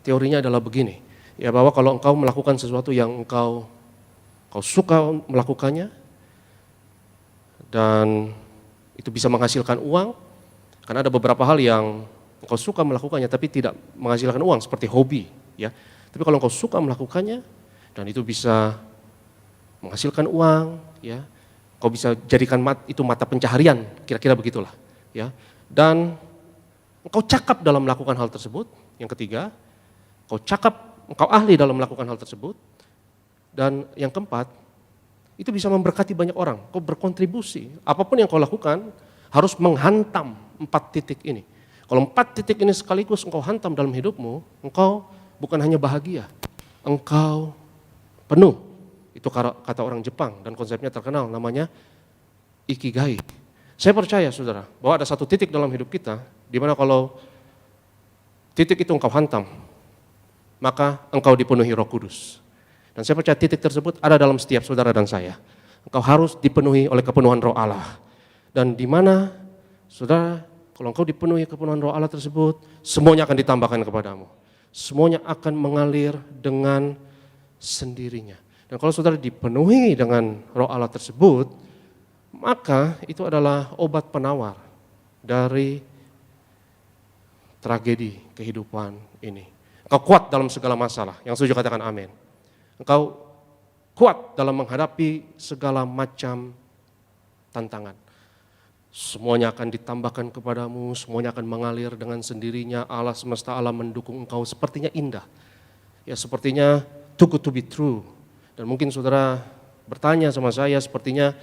Teorinya adalah begini, ya bahwa kalau engkau melakukan sesuatu yang engkau suka melakukannya dan itu bisa menghasilkan uang, karena ada beberapa hal yang engkau suka melakukannya tapi tidak menghasilkan uang seperti hobi, ya. Tapi kalau engkau suka melakukannya dan itu bisa menghasilkan uang, ya, kau bisa jadikan itu mata pencaharian, kira-kira begitulah, ya. Dan engkau cakap dalam melakukan hal tersebut. Yang ketiga, engkau ahli dalam melakukan hal tersebut. Dan yang keempat, itu bisa memberkati banyak orang. Kau berkontribusi, apapun yang kau lakukan harus menghantam 4 titik ini. Kalau 4 titik ini sekaligus engkau hantam dalam hidupmu, engkau bukan hanya bahagia, engkau penuh. Itu kata orang Jepang dan konsepnya terkenal, namanya ikigai. Saya percaya saudara, bahwa ada satu titik dalam hidup kita, di mana kalau titik itu engkau hantam, maka engkau dipenuhi Roh Kudus. Dan saya percaya titik tersebut ada dalam setiap saudara dan saya. Engkau harus dipenuhi oleh kepenuhan Roh Allah. Dan di mana saudara, kalau engkau dipenuhi kepenuhan Roh Allah tersebut, semuanya akan ditambahkan kepadamu. Semuanya akan mengalir dengan sendirinya. Dan kalau saudara dipenuhi dengan Roh Allah tersebut, maka itu adalah obat penawar dari tragedi kehidupan ini. Engkau kuat dalam segala masalah, yang setuju katakan amin. Engkau kuat dalam menghadapi segala macam tantangan. Semuanya akan ditambahkan kepadamu, semuanya akan mengalir dengan sendirinya. Allah semesta alam mendukung engkau, sepertinya indah. Ya, sepertinya too good to be true. Dan mungkin saudara bertanya sama saya, sepertinya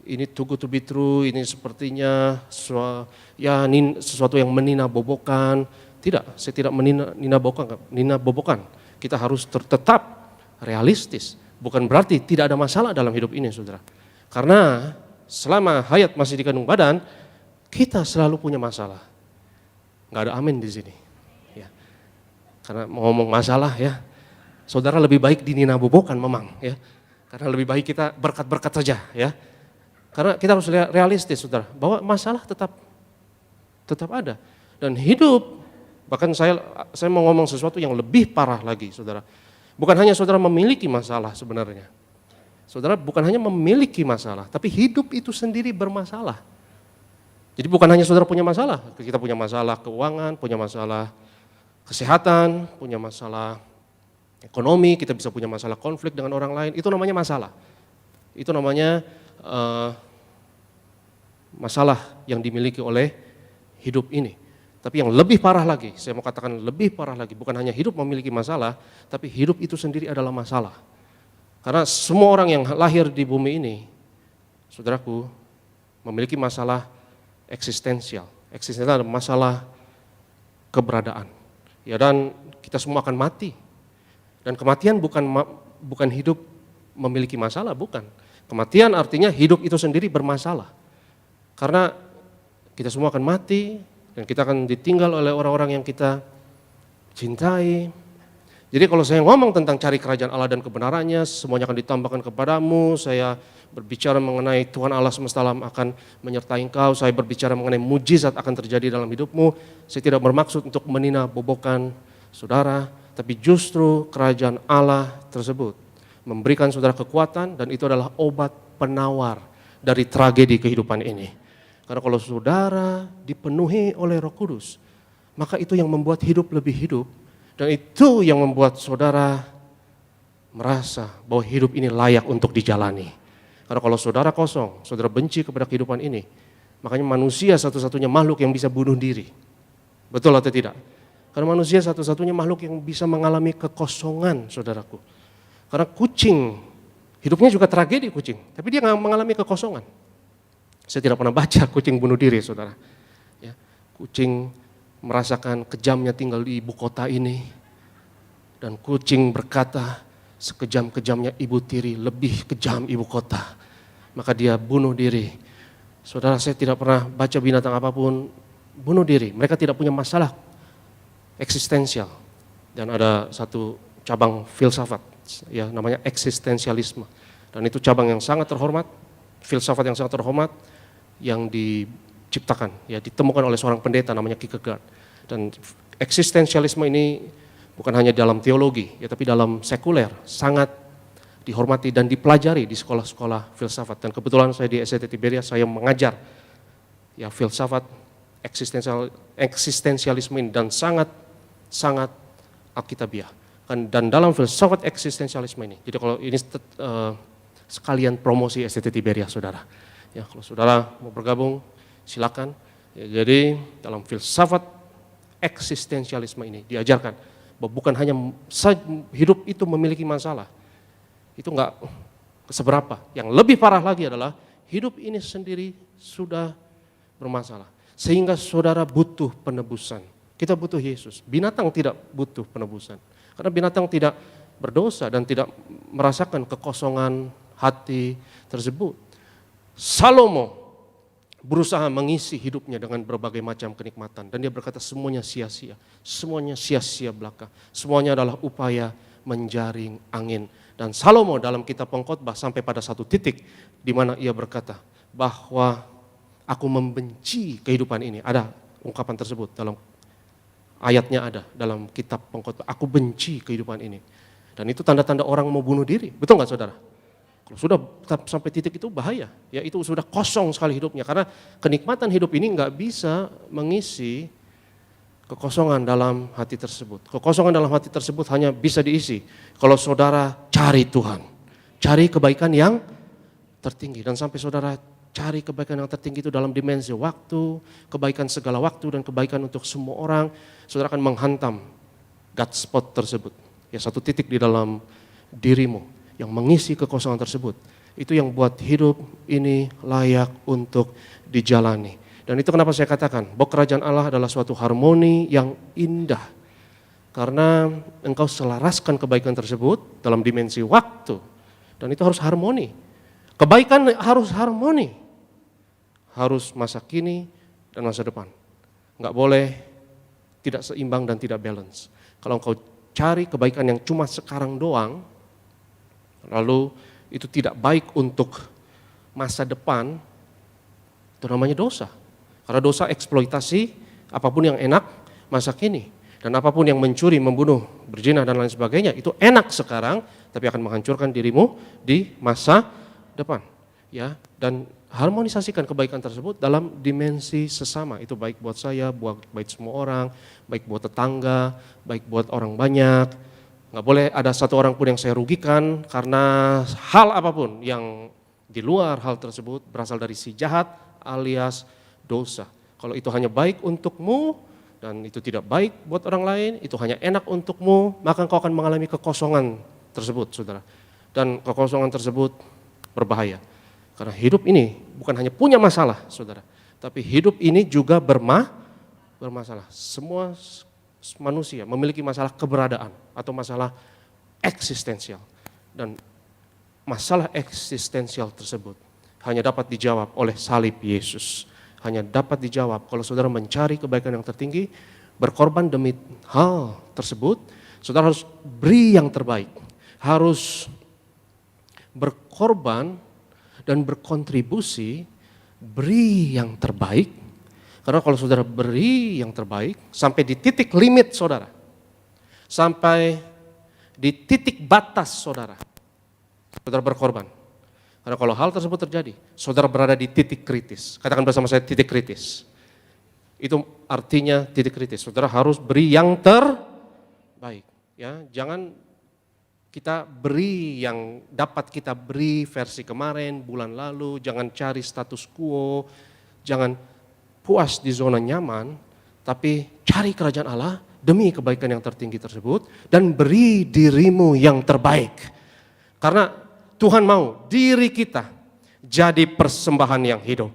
ini too good to be true, ini sepertinya sesuatu yang menina-bobokan. Tidak, saya tidak menina-bobokan. Kita harus tetap realistis. Bukan berarti tidak ada masalah dalam hidup ini, saudara. Karena selama hayat masih di kandung badan, kita selalu punya masalah. Nggak ada amin di sini. Ya. Karena mau ngomong masalah, ya, saudara lebih baik dinina-bobokan memang, ya. Karena lebih baik kita berkat-berkat saja, ya. Karena kita harus realistis, saudara, bahwa masalah tetap ada. Dan hidup, bahkan saya mau ngomong sesuatu yang lebih parah lagi, saudara. Bukan hanya saudara memiliki masalah sebenarnya. Saudara bukan hanya memiliki masalah, tapi hidup itu sendiri bermasalah. Jadi bukan hanya saudara punya masalah, kita punya masalah keuangan, punya masalah kesehatan, punya masalah ekonomi, kita bisa punya masalah konflik dengan orang lain, itu namanya masalah. Itu namanya masalah yang dimiliki oleh hidup ini. Tapi yang lebih parah lagi, saya mau katakan lebih parah lagi, bukan hanya hidup memiliki masalah, tapi hidup itu sendiri adalah masalah. Karena semua orang yang lahir di bumi ini, saudaraku, memiliki masalah eksistensial. Eksistensial adalah masalah keberadaan. Ya, dan kita semua akan mati. Dan kematian bukan hidup memiliki masalah, bukan. Kematian artinya hidup itu sendiri bermasalah. Karena kita semua akan mati dan kita akan ditinggal oleh orang-orang yang kita cintai. Jadi kalau saya ngomong tentang cari kerajaan Allah dan kebenarannya, semuanya akan ditambahkan kepadamu. Saya berbicara mengenai Tuhan Allah semesta alam akan menyertai engkau. Saya berbicara mengenai mujizat akan terjadi dalam hidupmu. Saya tidak bermaksud untuk menina-bobokan saudara, tapi justru kerajaan Allah tersebut memberikan saudara kekuatan, dan itu adalah obat penawar dari tragedi kehidupan ini. Karena kalau saudara dipenuhi oleh Roh Kudus, maka itu yang membuat hidup lebih hidup, dan itu yang membuat saudara merasa bahwa hidup ini layak untuk dijalani. Karena kalau saudara kosong, saudara benci kepada kehidupan ini, Makanya manusia satu-satunya makhluk yang bisa bunuh diri. Betul atau tidak? Karena manusia satu-satunya makhluk yang bisa mengalami kekosongan, saudaraku. Karena kucing, hidupnya juga tragedi kucing, tapi dia nggak mengalami kekosongan. Saya tidak pernah baca kucing bunuh diri, saudara. Ya, kucing merasakan kejamnya tinggal di ibu kota ini, dan kucing berkata, sekejam-kejamnya ibu tiri, lebih kejam ibu kota. Maka dia bunuh diri. Saudara, saya tidak pernah baca binatang apapun bunuh diri. Mereka tidak punya masalah eksistensial. Dan ada satu cabang filsafat, ya, namanya eksistensialisme. Dan itu cabang yang sangat terhormat, filsafat yang sangat terhormat, yang diciptakan, ya, ditemukan oleh seorang pendeta namanya Kierkegaard. Dan eksistensialisme ini bukan hanya dalam teologi, ya, tapi dalam sekuler sangat dihormati dan dipelajari di sekolah-sekolah filsafat. Dan kebetulan saya di STT Tiberias, saya mengajar ya filsafat eksistensialisme ini, dan sangat alkitabiah. Dan dalam filsafat eksistensialisme ini, jadi kalau ini sekalian promosi STT Tiberias, saudara. Ya, kalau saudara mau bergabung, silakan. Ya, jadi dalam filsafat eksistensialisme ini diajarkan bahwa bukan hanya hidup itu memiliki masalah, itu enggak seberapa. Yang lebih parah lagi adalah hidup ini sendiri sudah bermasalah. Sehingga saudara butuh penebusan. Kita butuh Yesus. Binatang tidak butuh penebusan. Karena binatang tidak berdosa dan tidak merasakan kekosongan hati tersebut. Salomo berusaha mengisi hidupnya dengan berbagai macam kenikmatan. Dan dia berkata semuanya sia-sia. Semuanya sia-sia belaka. Semuanya adalah upaya menjaring angin. Dan Salomo dalam kitab Pengkhotbah sampai pada satu titik di mana ia berkata bahwa aku membenci kehidupan ini. Ada ungkapan tersebut dalam ayatnya, ada dalam kitab Pengkhotbah. Aku benci kehidupan ini. Dan itu tanda-tanda orang mau bunuh diri. Betul nggak, saudara? Kalau sudah sampai titik itu bahaya. Ya, itu sudah kosong sekali hidupnya. Karena kenikmatan hidup ini nggak bisa mengisi kekosongan dalam hati tersebut. Kekosongan dalam hati tersebut hanya bisa diisi kalau saudara cari Tuhan. Cari kebaikan yang tertinggi. Dan sampai saudara cari kebaikan yang tertinggi itu dalam dimensi waktu, kebaikan segala waktu, dan kebaikan untuk semua orang, saudara akan menghantam God spot tersebut. Ya, satu titik di dalam dirimu yang mengisi kekosongan tersebut. Itu yang buat hidup ini layak untuk dijalani. Dan itu kenapa saya katakan bahwa kerajaan Allah adalah suatu harmoni yang indah. Karena engkau selaraskan kebaikan tersebut dalam dimensi waktu. Dan itu harus harmoni. Kebaikan harus harmoni. Harus masa kini dan masa depan. Enggak boleh tidak seimbang dan tidak balance. Kalau engkau cari kebaikan yang cuma sekarang doang, lalu itu tidak baik untuk masa depan, itu namanya dosa. Karena dosa eksploitasi apapun yang enak masa kini. Dan apapun yang mencuri, membunuh, berzina dan lain sebagainya, itu enak sekarang, tapi akan menghancurkan dirimu di masa depan. Ya, dan harmonisasikan kebaikan tersebut dalam dimensi sesama. Itu baik buat saya, baik semua orang, baik buat tetangga, baik buat orang banyak. Nggak boleh ada satu orang pun yang saya rugikan karena hal apapun yang di luar hal tersebut berasal dari si jahat alias dosa. Kalau itu hanya baik untukmu dan itu tidak baik buat orang lain, itu hanya enak untukmu, maka engkau akan mengalami kekosongan tersebut, saudara. Dan kekosongan tersebut berbahaya. Karena hidup ini bukan hanya punya masalah, saudara, tapi hidup ini juga bermasalah. Semua manusia memiliki masalah keberadaan atau masalah eksistensial. Dan masalah eksistensial tersebut hanya dapat dijawab oleh salib Yesus. Hanya dapat dijawab kalau saudara mencari kebaikan yang tertinggi, berkorban demi hal tersebut, saudara harus beri yang terbaik. Harus berkorban dan berkontribusi, beri yang terbaik. Karena kalau saudara beri yang terbaik, sampai di titik limit saudara, sampai di titik batas saudara berkorban. Karena kalau hal tersebut terjadi, saudara berada di titik kritis. Katakan bersama saya, titik kritis. Itu artinya titik kritis. Saudara harus beri yang terbaik. Ya, jangan kita beri yang dapat kita beri versi kemarin, bulan lalu. Jangan cari status quo. Jangan puas di zona nyaman, tapi cari kerajaan Allah demi kebaikan yang tertinggi tersebut dan beri dirimu yang terbaik. Karena Tuhan mau diri kita jadi persembahan yang hidup.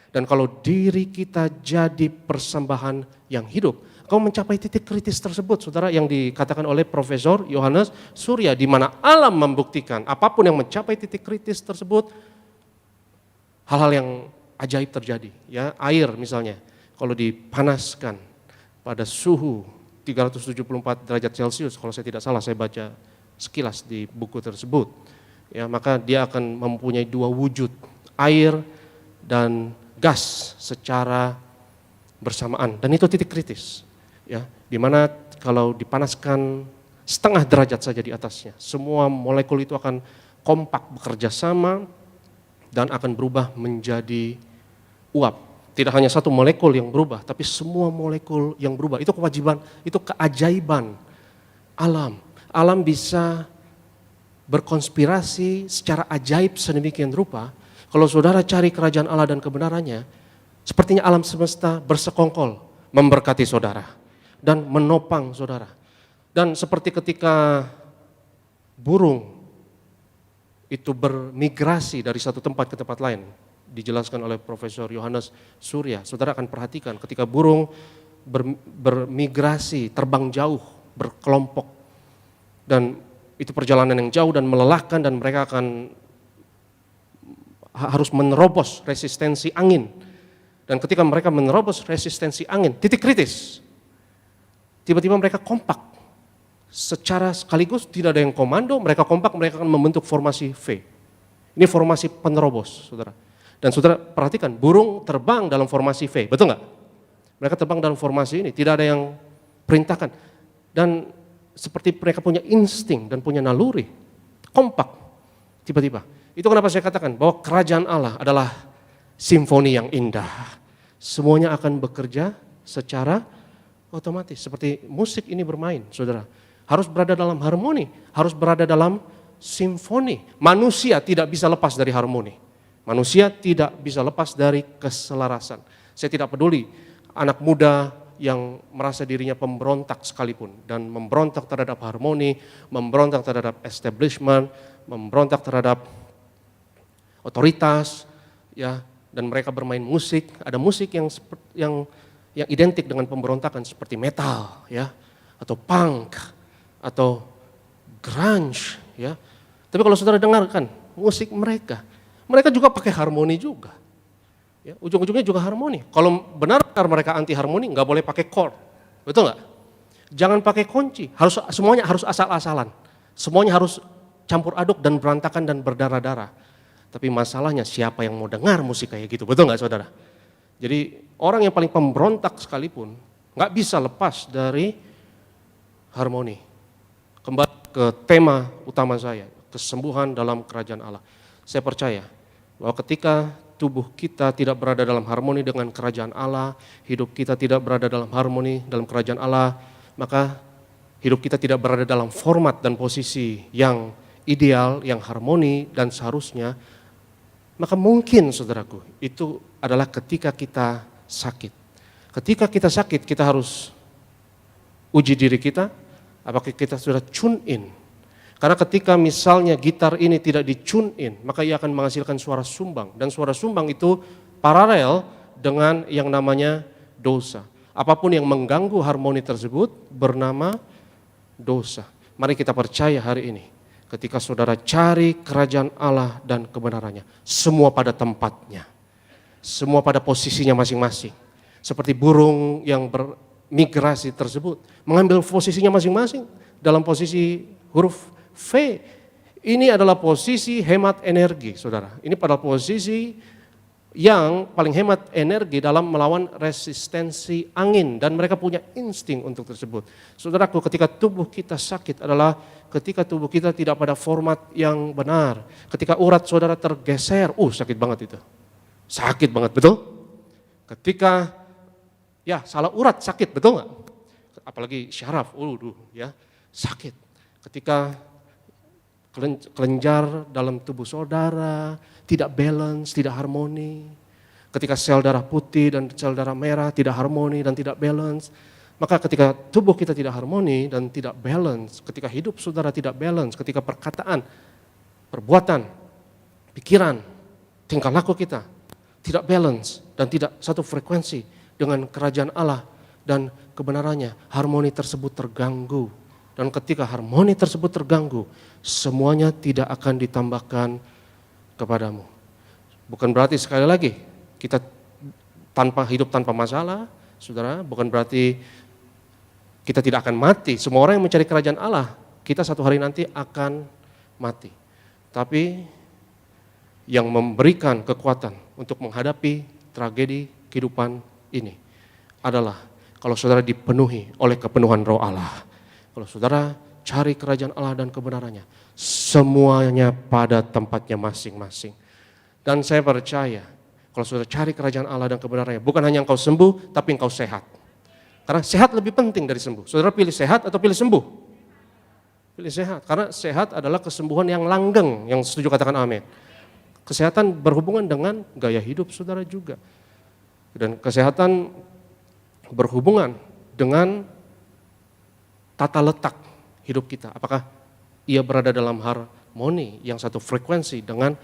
Dan kalau diri kita jadi persembahan yang hidup, kau mencapai titik kritis tersebut, saudara, yang dikatakan oleh Profesor Yohanes Surya, di mana alam membuktikan apapun yang mencapai titik kritis tersebut, hal-hal yang ajaib terjadi. Ya, air misalnya, kalau dipanaskan pada suhu 374 derajat Celcius, kalau saya tidak salah, saya baca sekilas di buku tersebut, ya, maka dia akan mempunyai dua wujud, air dan gas secara bersamaan, dan itu titik kritis, ya, dimana kalau dipanaskan setengah derajat saja di atasnya, semua molekul itu akan kompak bekerja sama dan akan berubah menjadi uap. Tidak hanya satu molekul yang berubah, tapi semua molekul yang berubah. Itu kewajiban, itu keajaiban alam. Alam bisa berkonspirasi secara ajaib sedemikian rupa. Kalau saudara cari kerajaan Allah dan kebenarannya, sepertinya alam semesta bersekongkol memberkati saudara dan menopang saudara. Dan seperti ketika burung itu bermigrasi dari satu tempat ke tempat lain, dijelaskan oleh Profesor Yohanes Surya, saudara akan perhatikan ketika burung bermigrasi, terbang jauh, berkelompok, dan itu perjalanan yang jauh dan melelahkan, dan mereka akan harus menerobos resistensi angin. Dan ketika mereka menerobos resistensi angin, titik kritis, tiba-tiba mereka kompak. Secara sekaligus tidak ada yang komando, mereka kompak, mereka akan membentuk formasi V. Ini formasi penerobos, saudara. Dan saudara perhatikan, burung terbang dalam formasi V, betul nggak? Mereka terbang dalam formasi ini, tidak ada yang perintahkan. Dan seperti mereka punya insting dan punya naluri, kompak, tiba-tiba. Itu kenapa saya katakan bahwa kerajaan Allah adalah simfoni yang indah. Semuanya akan bekerja secara otomatis. Seperti musik ini bermain, saudara. Harus berada dalam harmoni, harus berada dalam simfoni. Manusia tidak bisa lepas dari harmoni. Manusia tidak bisa lepas dari keselarasan. Saya tidak peduli anak muda yang merasa dirinya pemberontak sekalipun, dan memberontak terhadap harmoni, memberontak terhadap establishment, memberontak terhadap otoritas, ya, dan mereka bermain musik. Ada musik yang identik dengan pemberontakan seperti metal, ya, atau punk, atau grunge, ya. Tapi kalau saudara dengarkan musik mereka juga pakai harmoni juga. Ya, ujung-ujungnya juga harmoni. Kalau benar-benar mereka anti harmoni, nggak boleh pakai chord, betul nggak? Jangan pakai kunci, semuanya harus asal-asalan, semuanya harus campur aduk dan berantakan dan berdarah-darah. Tapi masalahnya siapa yang mau dengar musik kayak gitu, betul nggak saudara? Jadi orang yang paling pemberontak sekalipun nggak bisa lepas dari harmoni. Kembali ke tema utama saya, kesembuhan dalam kerajaan Allah. Saya percaya bahwa ketika tubuh kita tidak berada dalam harmoni dengan kerajaan Allah, hidup kita tidak berada dalam harmoni dalam kerajaan Allah, maka hidup kita tidak berada dalam format dan posisi yang ideal, yang harmoni dan seharusnya, maka mungkin saudaraku, itu adalah ketika kita sakit. Ketika kita sakit, kita harus uji diri kita, apakah kita sudah tune in. Karena ketika misalnya gitar ini tidak di tune in, maka ia akan menghasilkan suara sumbang. Dan suara sumbang itu paralel dengan yang namanya dosa. Apapun yang mengganggu harmoni tersebut bernama dosa. Mari kita percaya hari ini, ketika saudara cari kerajaan Allah dan kebenarannya, semua pada tempatnya, semua pada posisinya masing-masing. Seperti burung yang bermigrasi tersebut, mengambil posisinya masing-masing dalam posisi huruf V. Ini adalah posisi hemat energi, saudara. Ini pada posisi yang paling hemat energi dalam melawan resistensi angin, dan mereka punya insting untuk tersebut. Saudaraku, ketika tubuh kita sakit adalah ketika tubuh kita tidak pada format yang benar. Ketika urat saudara tergeser, sakit banget itu. Sakit banget, betul? Ketika salah urat sakit, betul nggak? Apalagi syaraf, ya sakit. Ketika kelenjar dalam tubuh saudara tidak balance, tidak harmoni. Ketika sel darah putih dan sel darah merah tidak harmoni dan tidak balance, maka ketika tubuh kita tidak harmoni dan tidak balance, ketika hidup saudara tidak balance, ketika perkataan, perbuatan, pikiran, tingkah laku kita tidak balance dan tidak satu frekuensi dengan kerajaan Allah dan kebenarannya, harmoni tersebut terganggu. Dan ketika harmoni tersebut terganggu, semuanya tidak akan ditambahkan kepadamu. Bukan berarti sekali lagi kita hidup tanpa masalah, saudara. Bukan berarti kita tidak akan mati. Semua orang yang mencari kerajaan Allah, kita satu hari nanti akan mati. Tapi yang memberikan kekuatan untuk menghadapi tragedi kehidupan ini adalah kalau saudara dipenuhi oleh kepenuhan Roh Allah. Kalau saudara cari kerajaan Allah dan kebenarannya, semuanya pada tempatnya masing-masing. Dan saya percaya, kalau saudara cari kerajaan Allah dan kebenarannya, bukan hanya engkau sembuh, tapi engkau sehat. Karena sehat lebih penting dari sembuh. Saudara pilih sehat atau pilih sembuh? Pilih sehat, karena sehat adalah kesembuhan yang langgeng, yang setuju katakan amin. Kesehatan berhubungan dengan gaya hidup saudara juga. Dan kesehatan berhubungan dengan tata letak hidup kita. Apakah ia berada dalam harmoni yang satu frekuensi dengan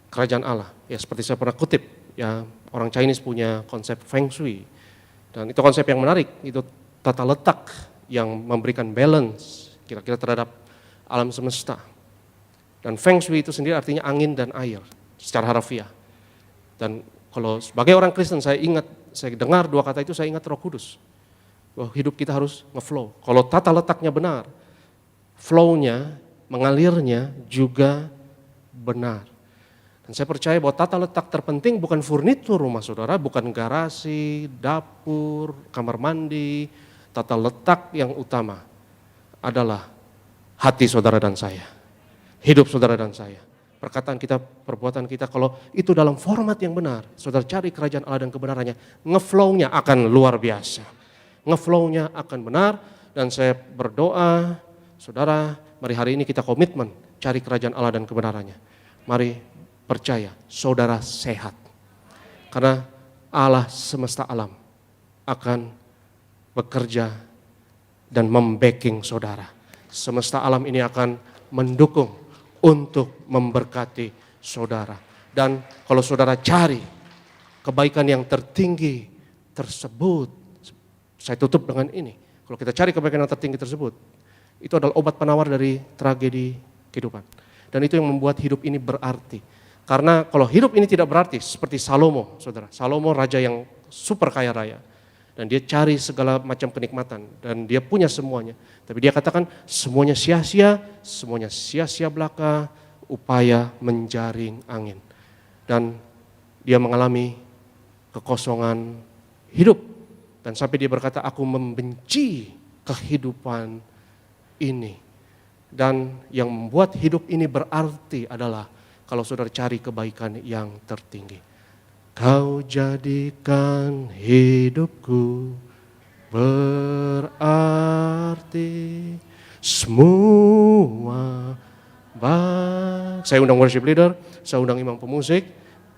kerajaan Allah. Ya seperti saya pernah kutip, ya orang Chinese punya konsep Feng Shui. Dan itu konsep yang menarik, itu tata letak yang memberikan balance kira-kira terhadap alam semesta. Dan Feng Shui itu sendiri artinya angin dan air secara harfiah. Dan kalau sebagai orang Kristen saya dengar dua kata itu, saya ingat Roh Kudus. Bahwa hidup kita harus nge-flow. Kalau tata letaknya benar, flow-nya, mengalirnya juga benar. Dan saya percaya bahwa tata letak terpenting bukan furnitur rumah saudara, bukan garasi, dapur, kamar mandi. Tata letak yang utama adalah hati saudara dan saya. Hidup saudara dan saya. Perkataan kita, perbuatan kita, kalau itu dalam format yang benar, saudara cari kerajaan Allah dan kebenarannya, nge-flow-nya akan luar biasa. Nge-flow-nya akan benar, dan saya berdoa, saudara, mari hari ini kita komitmen cari kerajaan Allah dan kebenarannya. Mari percaya, saudara sehat. Karena Allah semesta alam akan bekerja dan membacking saudara. Semesta alam ini akan mendukung untuk memberkati saudara. Dan kalau saudara cari kebaikan yang tertinggi tersebut, saya tutup dengan ini. Kalau kita cari kebaikan yang tertinggi tersebut, itu adalah obat penawar dari tragedi kehidupan. Dan itu yang membuat hidup ini berarti. Karena kalau hidup ini tidak berarti, seperti Salomo, saudara. Salomo raja yang super kaya raya. Dan dia cari segala macam kenikmatan. Dan dia punya semuanya. Tapi dia katakan semuanya sia-sia belaka, upaya menjaring angin. Dan dia mengalami kekosongan hidup. Dan sampai dia berkata, aku membenci kehidupan ini. Dan yang membuat hidup ini berarti adalah kalau saudara cari kebaikan yang tertinggi. Kau jadikan hidupku berarti semua baik. Saya undang worship leader, saya undang imam pemusik.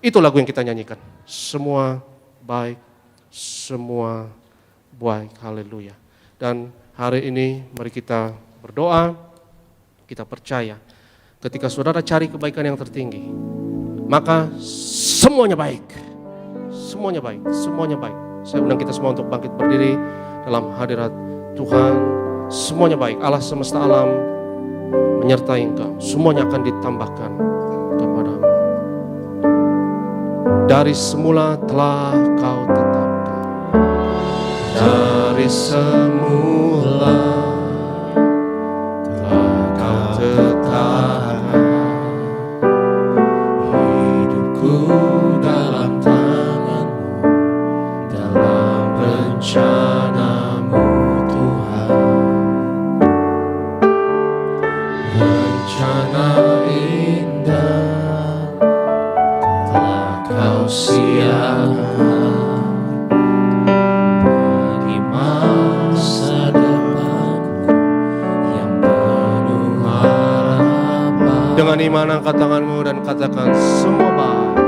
Itu lagu yang kita nyanyikan. Semua baik, semua baik. Haleluya. Dan hari ini mari kita berdoa, kita percaya. Ketika saudara cari kebaikan yang tertinggi, maka semuanya baik. Semuanya baik, semuanya baik. Saya undang kita semua untuk bangkit berdiri dalam hadirat Tuhan. Semuanya baik, Allah semesta alam menyertai engkau. Semuanya akan ditambahkan kepadamu. Dari semula telah kau tetapkan. Dari semula telah kau tetapkan. Hidupku dalam tangan-Mu, dalam rencana-Mu Tuhan. Rencana indah telah kau siapkan bagi masa depanku yang penuh harapan. Dengan iman angkat tanganmu dan katakan semua baik.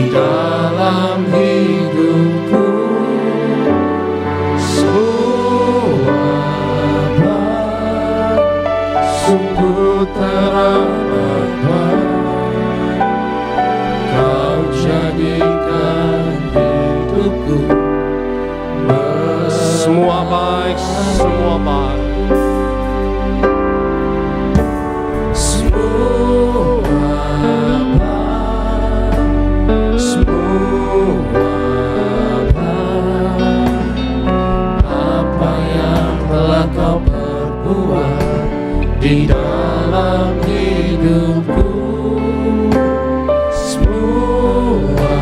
dalam hidupku. Semua baik, sungguh teramat baik. Kau jadikan hidupku. Semua baik, semua baik. Di dalam hidupku, semua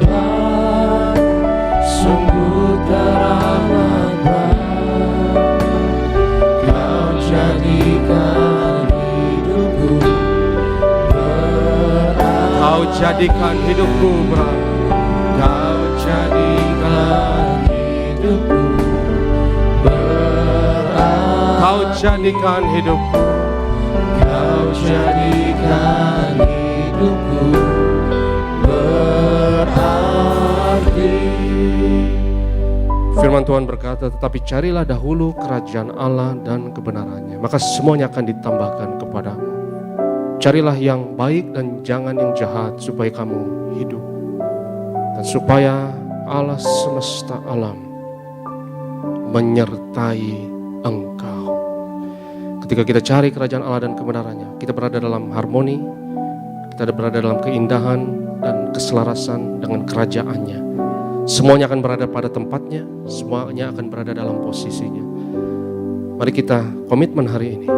baik, sungguh teramat baik. Kau jadikan hidupku berarti. Kau jadikan hidupku berarti. Kau jadikan hidupku. Kau jadikan hidupku. Kau jadikan hidupku berarti. Firman Tuhan berkata, tetapi carilah dahulu kerajaan Allah dan kebenarannya, maka semuanya akan ditambahkan kepadamu. Carilah yang baik dan jangan yang jahat, supaya kamu hidup. Dan supaya Allah semesta alam menyertai engkau. Ketika kita cari kerajaan Allah dan kebenarannya, kita berada dalam harmoni, kita berada dalam keindahan dan keselarasan dengan kerajaannya. Semuanya akan berada pada tempatnya, semuanya akan berada dalam posisinya. Mari kita komitmen hari ini.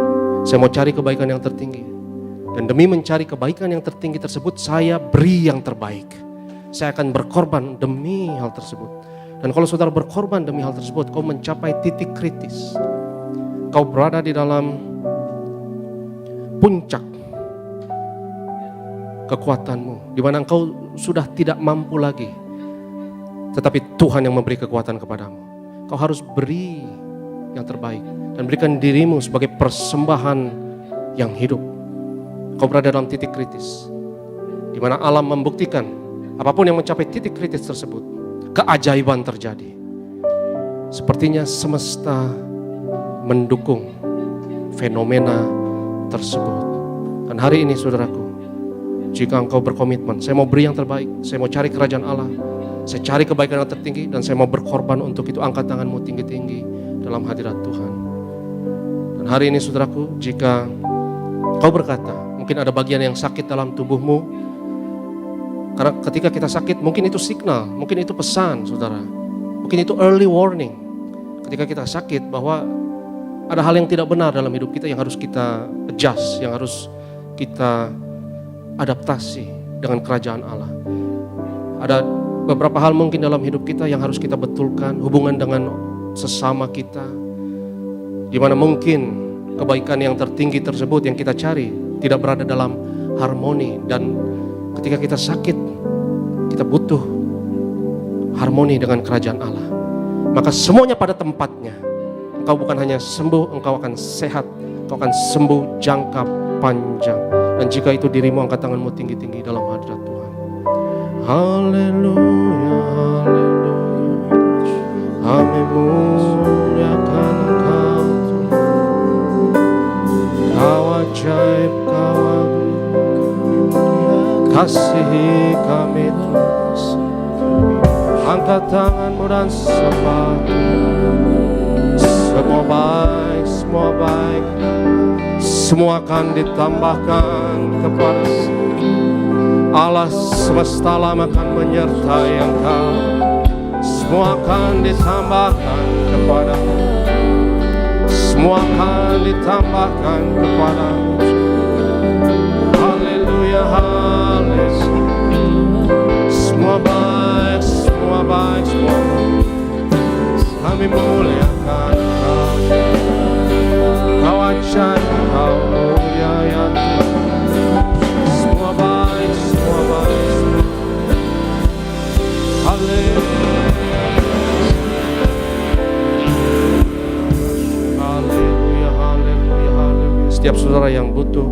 Saya mau cari kebaikan yang tertinggi. Dan demi mencari kebaikan yang tertinggi tersebut, saya beri yang terbaik. Saya akan berkorban demi hal tersebut. Dan kalau saudara berkorban demi hal tersebut, kau mencapai titik kritis. Kau berada di dalam puncak kekuatanmu, di mana engkau sudah tidak mampu lagi, tetapi Tuhan yang memberi kekuatan kepadamu. Kau harus beri yang terbaik dan berikan dirimu sebagai persembahan yang hidup. Kau berada dalam titik kritis, di mana alam membuktikan apapun yang mencapai titik kritis tersebut, keajaiban terjadi. Sepertinya semesta mendukung fenomena tersebut. Dan hari ini saudaraku, jika engkau berkomitmen, saya mau beri yang terbaik, saya mau cari kerajaan Allah, saya cari kebaikan yang tertinggi, dan saya mau berkorban untuk itu, angkat tanganmu tinggi-tinggi dalam hadirat Tuhan. Dan hari ini saudaraku, jika kau berkata, mungkin ada bagian yang sakit dalam tubuhmu, karena ketika kita sakit, mungkin itu signal, mungkin itu pesan saudara, mungkin itu early warning. Ketika kita sakit bahwa ada hal yang tidak benar dalam hidup kita yang harus kita adjust, yang harus kita adaptasi dengan kerajaan Allah. Ada beberapa hal mungkin dalam hidup kita yang harus kita betulkan, hubungan dengan sesama kita, di mana mungkin kebaikan yang tertinggi tersebut yang kita cari tidak berada dalam harmoni. Dan ketika kita sakit, kita butuh harmoni dengan kerajaan Allah. Maka semuanya pada tempatnya. Engkau bukan hanya sembuh, engkau akan sehat, engkau akan sembuh jangka panjang. Dan jika itu dirimu, angkat tanganmu tinggi-tinggi dalam hadirat Tuhan. Haleluya, haleluya, kami muliakan Engkau. Kau ajaib, Kau agung, kasihi kami terus. Angkat tanganmu dan sembah. Semua baik, semua baik, semua akan ditambahkan kepada Allah semesta alam akan menyertai engkau. Semua akan ditambahkan kepadamu. Semua akan ditambahkan kepadamu. Haleluya, haleluya. Semua baik, semua baik, semua baik. Kami muliakan Engkau. Kau ajaib, Kau mulia ya Tuhan. Semua baik, semua baik. Haleluya, haleluya, haleluya, haleluya. Setiap saudara yang butuh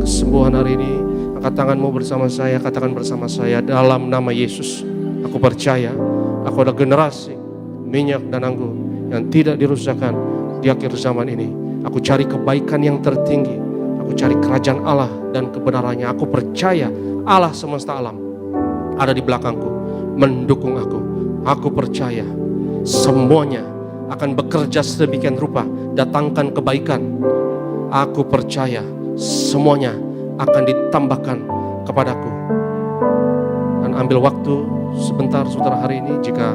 kesembuhan hari ini, angkat Angkat tanganmu bersama saya, katakan bersama saya, dalam nama Yesus, aku percaya aku adalah generasi minyak dan anggur yang tidak dirusakkan di akhir zaman ini. Aku cari kebaikan yang tertinggi, aku cari kerajaan Allah dan kebenarannya. Aku percaya Allah semesta alam ada di belakangku, mendukung aku. Aku percaya semuanya akan bekerja sedemikian rupa, datangkan kebaikan. Aku percaya semuanya akan ditambahkan kepadaku. Dan ambil waktu sebentar saudara hari ini, jika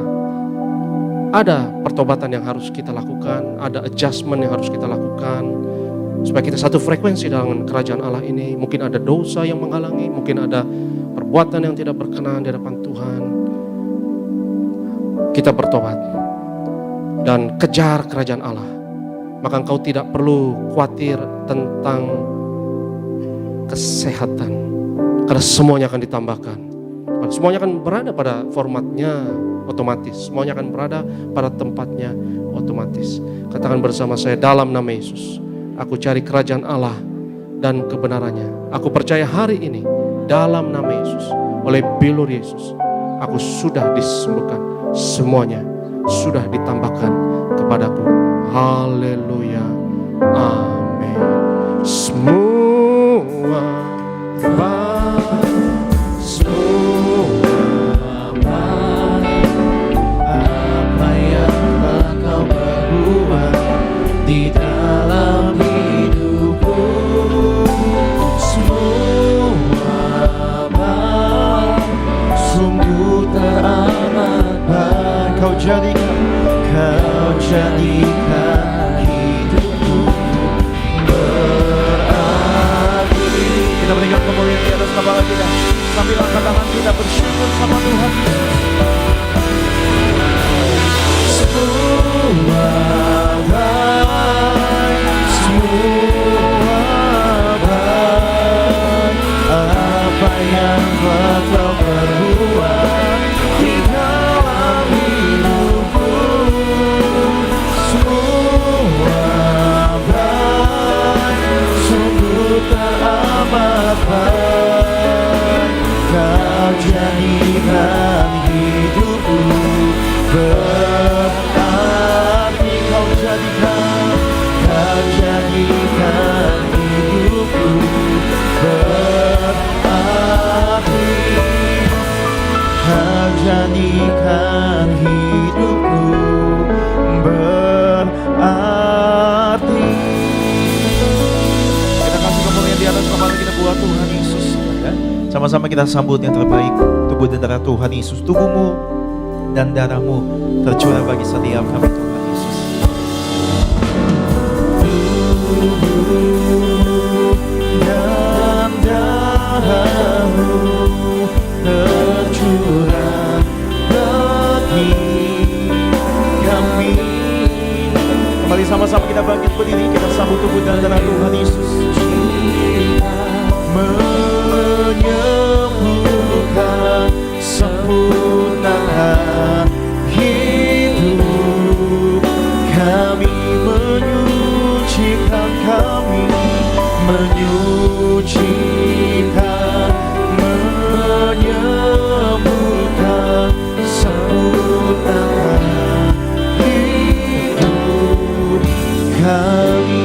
ada pertobatan yang harus kita lakukan, ada adjustment yang harus kita lakukan, supaya kita satu frekuensi dengan kerajaan Allah ini. Mungkin ada dosa yang menghalangi, mungkin ada perbuatan yang tidak berkenan di hadapan Tuhan. Kita bertobat dan kejar kerajaan Allah, maka engkau tidak perlu khawatir tentang kesehatan, karena semuanya akan ditambahkan. Semuanya akan berada pada formatnya otomatis, semuanya akan berada pada tempatnya otomatis. Katakan bersama saya, dalam nama Yesus, aku cari kerajaan Allah dan kebenarannya. Aku percaya hari ini dalam nama Yesus, oleh bilur Yesus, aku sudah disembuhkan. Semuanya sudah ditambahkan kepadaku. Haleluya, amin. Semua baik, semua baik. Apa yang Engkau berbuat di dalam hidupku, semua baik, sungguh teramat baik. Kau jadikan hidupku berarti. Kita berikan kemuliaan di atas kepala kita sambil angkat tangan kita bersyukur sama Tuhan. Semua baik, semua baik. Apa yang Kau berbuat di dalam hidupku, semua baik, sungguh teramat baik. Kau jadikan hidupku berarti. Kau jadikan hidupku berarti. Kau jadikan hidupku berarti. Kita kasih kemuliaan di atas kepala kita buat Tuhan Yesus, ya. Sama-sama kita sambut yang terbaik, tubuh dan darah Tuhan Yesus. Tubuhmu dan darahmu tercurah bagi setiap kami, Tuhan Yesus. Tubuh dan darahmu tercurah bagi kami. Kembali sama-sama kita bangkit berdiri, kita sambut tubuh dan darah Tuhan Yesus. Menyembuhkan, sempurnakan hidup kami, menyucikan kami, menyucikan, menyembuhkan, sempurnakan hidup kami.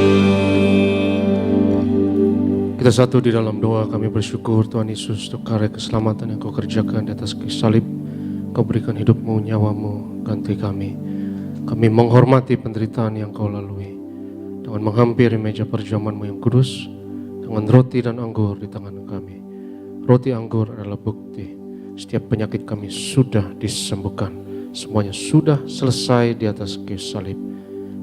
Kita satu di dalam doa. Kami bersyukur Tuhan Yesus untuk karya keselamatan yang Kau kerjakan di atas kayu salib. Kau berikan hidupmu, nyawamu, ganti kami. Kami menghormati penderitaan yang Kau lalui dengan menghampiri meja perjamuan-Mu yang kudus dengan roti dan anggur di tangan kami. Roti anggur adalah bukti setiap penyakit kami sudah disembuhkan. Semuanya sudah selesai di atas kayu salib.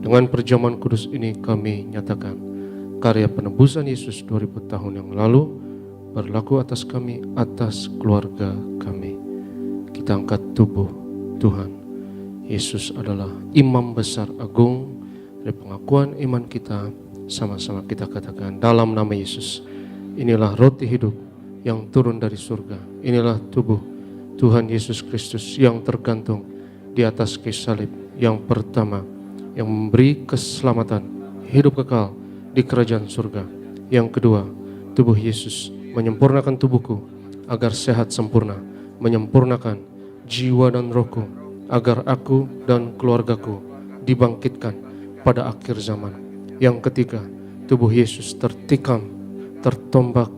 Dengan perjamuan kudus ini kami nyatakan karya penebusan Yesus 2000 tahun yang lalu berlaku atas kami, atas keluarga kami. Kita angkat tubuh Tuhan. Yesus adalah imam besar agung dari pengakuan iman kita. Sama-sama kita katakan dalam nama Yesus, inilah roti hidup yang turun dari surga. Inilah tubuh Tuhan Yesus Kristus yang tergantung di atas kayu salib. Yang pertama, yang memberi keselamatan, hidup kekal di kerajaan surga. Yang kedua, tubuh Yesus menyempurnakan tubuhku agar sehat sempurna, menyempurnakan jiwa dan rohku agar aku dan keluargaku dibangkitkan pada akhir zaman. Yang ketiga, tubuh Yesus tertikam, tertombak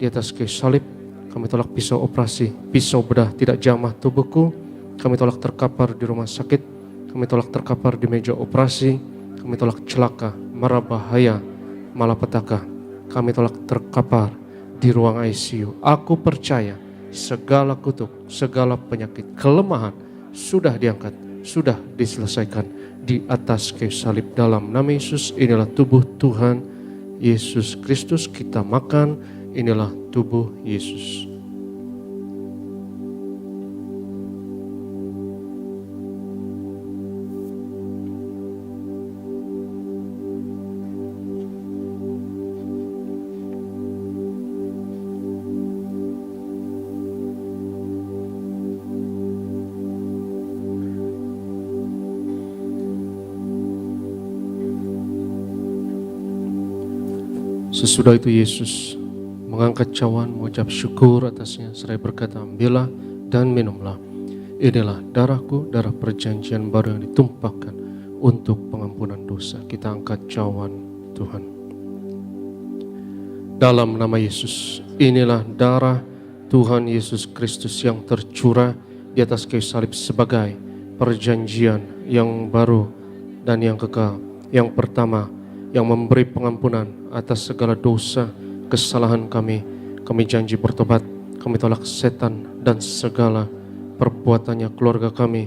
di atas kayu salib. Kami tolak pisau operasi, pisau bedah tidak jamah tubuhku. Kami tolak terkapar di rumah sakit, kami tolak terkapar di meja operasi, kami tolak celaka, mara bahaya, malapetaka. Kami tolak terkapar di ruang ICU. Aku percaya segala kutuk, segala penyakit, kelemahan sudah diangkat, sudah diselesaikan di atas kayu salib. Dalam nama Yesus, inilah tubuh Tuhan Yesus Kristus. Kita makan, inilah tubuh Yesus. Sesudah itu Yesus mengangkat cawan, mengucap syukur atasnya, seraya berkata, ambillah dan minumlah. Inilah darahku, darah perjanjian baru yang ditumpahkan untuk pengampunan dosa. Kita angkat cawan Tuhan. Dalam nama Yesus, inilah darah Tuhan Yesus Kristus yang tercurah di atas kayu salib sebagai perjanjian yang baru dan yang kekal. Yang pertama, yang memberi pengampunan atas segala dosa, kesalahan kami. Kami janji bertobat, kami tolak setan dan segala perbuatannya, keluarga kami,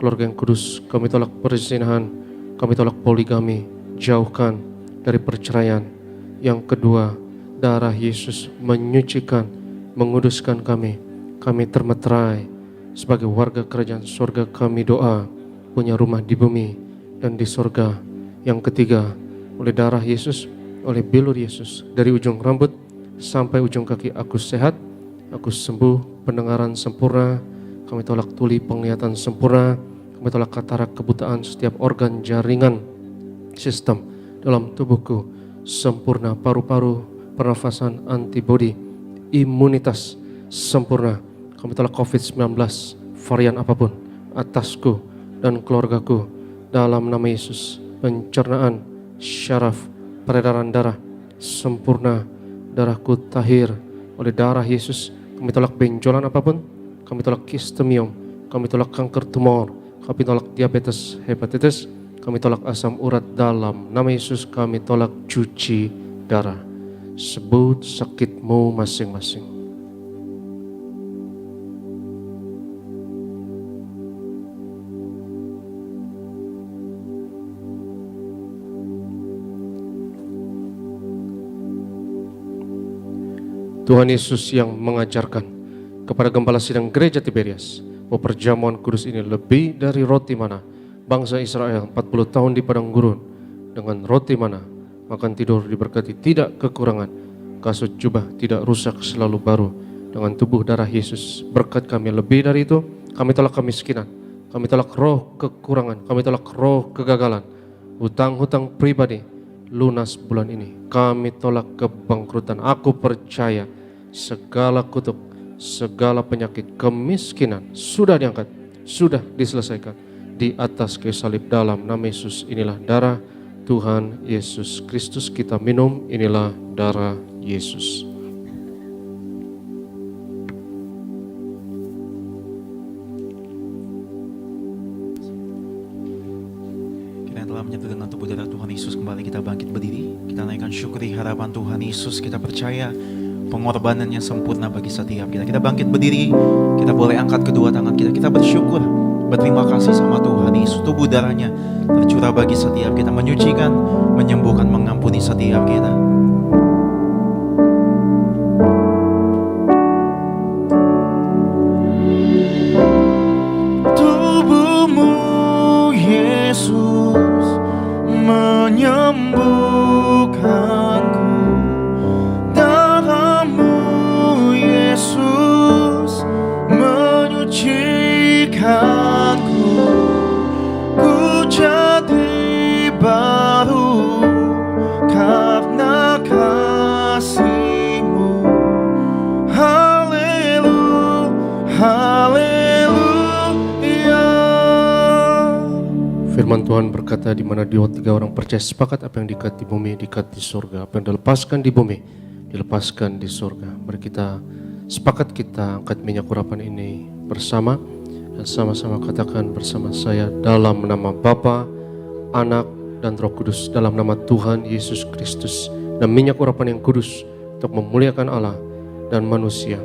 keluarga yang kudus. Kami tolak perzinahan, kami tolak poligami, jauhkan dari perceraian. Yang kedua, darah Yesus menyucikan, menguduskan kami. Kami termeterai sebagai warga kerajaan surga. Kami doa punya rumah di bumi dan di surga. Yang ketiga, oleh darah Yesus, oleh bilur Yesus, dari ujung rambut sampai ujung kaki aku sehat, aku sembuh, pendengaran sempurna. Kami tolak tuli, penglihatan sempurna. Kami tolak katarak, kebutaan setiap organ, jaringan, sistem dalam tubuhku sempurna. Paru-paru, pernafasan, antibodi, imunitas sempurna. Kami tolak COVID-19, varian apapun atasku dan keluargaku dalam nama Yesus. Pencernaan, syaraf, peredaran darah sempurna. Darahku tahir oleh darah Yesus. Kami tolak benjolan apapun, kami tolak kistemium, kami tolak kanker tumor, kami tolak diabetes, hepatitis, kami tolak asam urat. Dalam nama Yesus kami tolak cuci darah. Sebut sakitmu masing-masing. Tuhan Yesus yang mengajarkan kepada gembala sidang gereja Tiberias bahwa perjamuan kudus ini lebih dari roti mana bangsa Israel 40 tahun di padang gurun. Dengan roti mana makan tidur diberkati, tidak kekurangan, kasut jubah tidak rusak, selalu baru. Dengan tubuh darah Yesus berkat kami lebih dari itu. Kami tolak kemiskinan, kami tolak roh kekurangan, kami tolak roh kegagalan, hutang-hutang pribadi lunas bulan ini. Kami tolak kebangkrutan. Aku percaya segala kutuk, segala penyakit, kemiskinan sudah diangkat, sudah diselesaikan di atas kayu salib. Dalam nama Yesus, inilah darah Tuhan Yesus Kristus. Kita minum, inilah darah Yesus. Kita telah menyatu dengan tubuh darah Tuhan Yesus, kembali kita bangkit berdiri. Kita naikkan syukur di hadapan Tuhan Yesus. Kita percaya pengorbanannya sempurna bagi setiap kita. Kita bangkit berdiri, kita boleh angkat kedua tangan kita. Kita bersyukur, berterima kasih sama Tuhan Yesus. Tubuh darahnya tercurah bagi setiap kita, menyucikan, menyembuhkan, mengampuni setiap kita. Tubuhmu Yesus menyembuhkanku. Yesus menyucikanku, ku jadi baru Firman Tuhan berkata, di mana 2-3 orang percaya sepakat, apa yang diikat di bumi diikat di surga, apa yang dilepaskan di bumi dilepaskan di surga. Mari kita sepakat, kita angkat minyak urapan ini bersama dan sama-sama katakan bersama saya, dalam nama Bapa, Anak, dan Roh Kudus, dalam nama Tuhan Yesus Kristus dan minyak urapan yang kudus untuk memuliakan Allah dan manusia.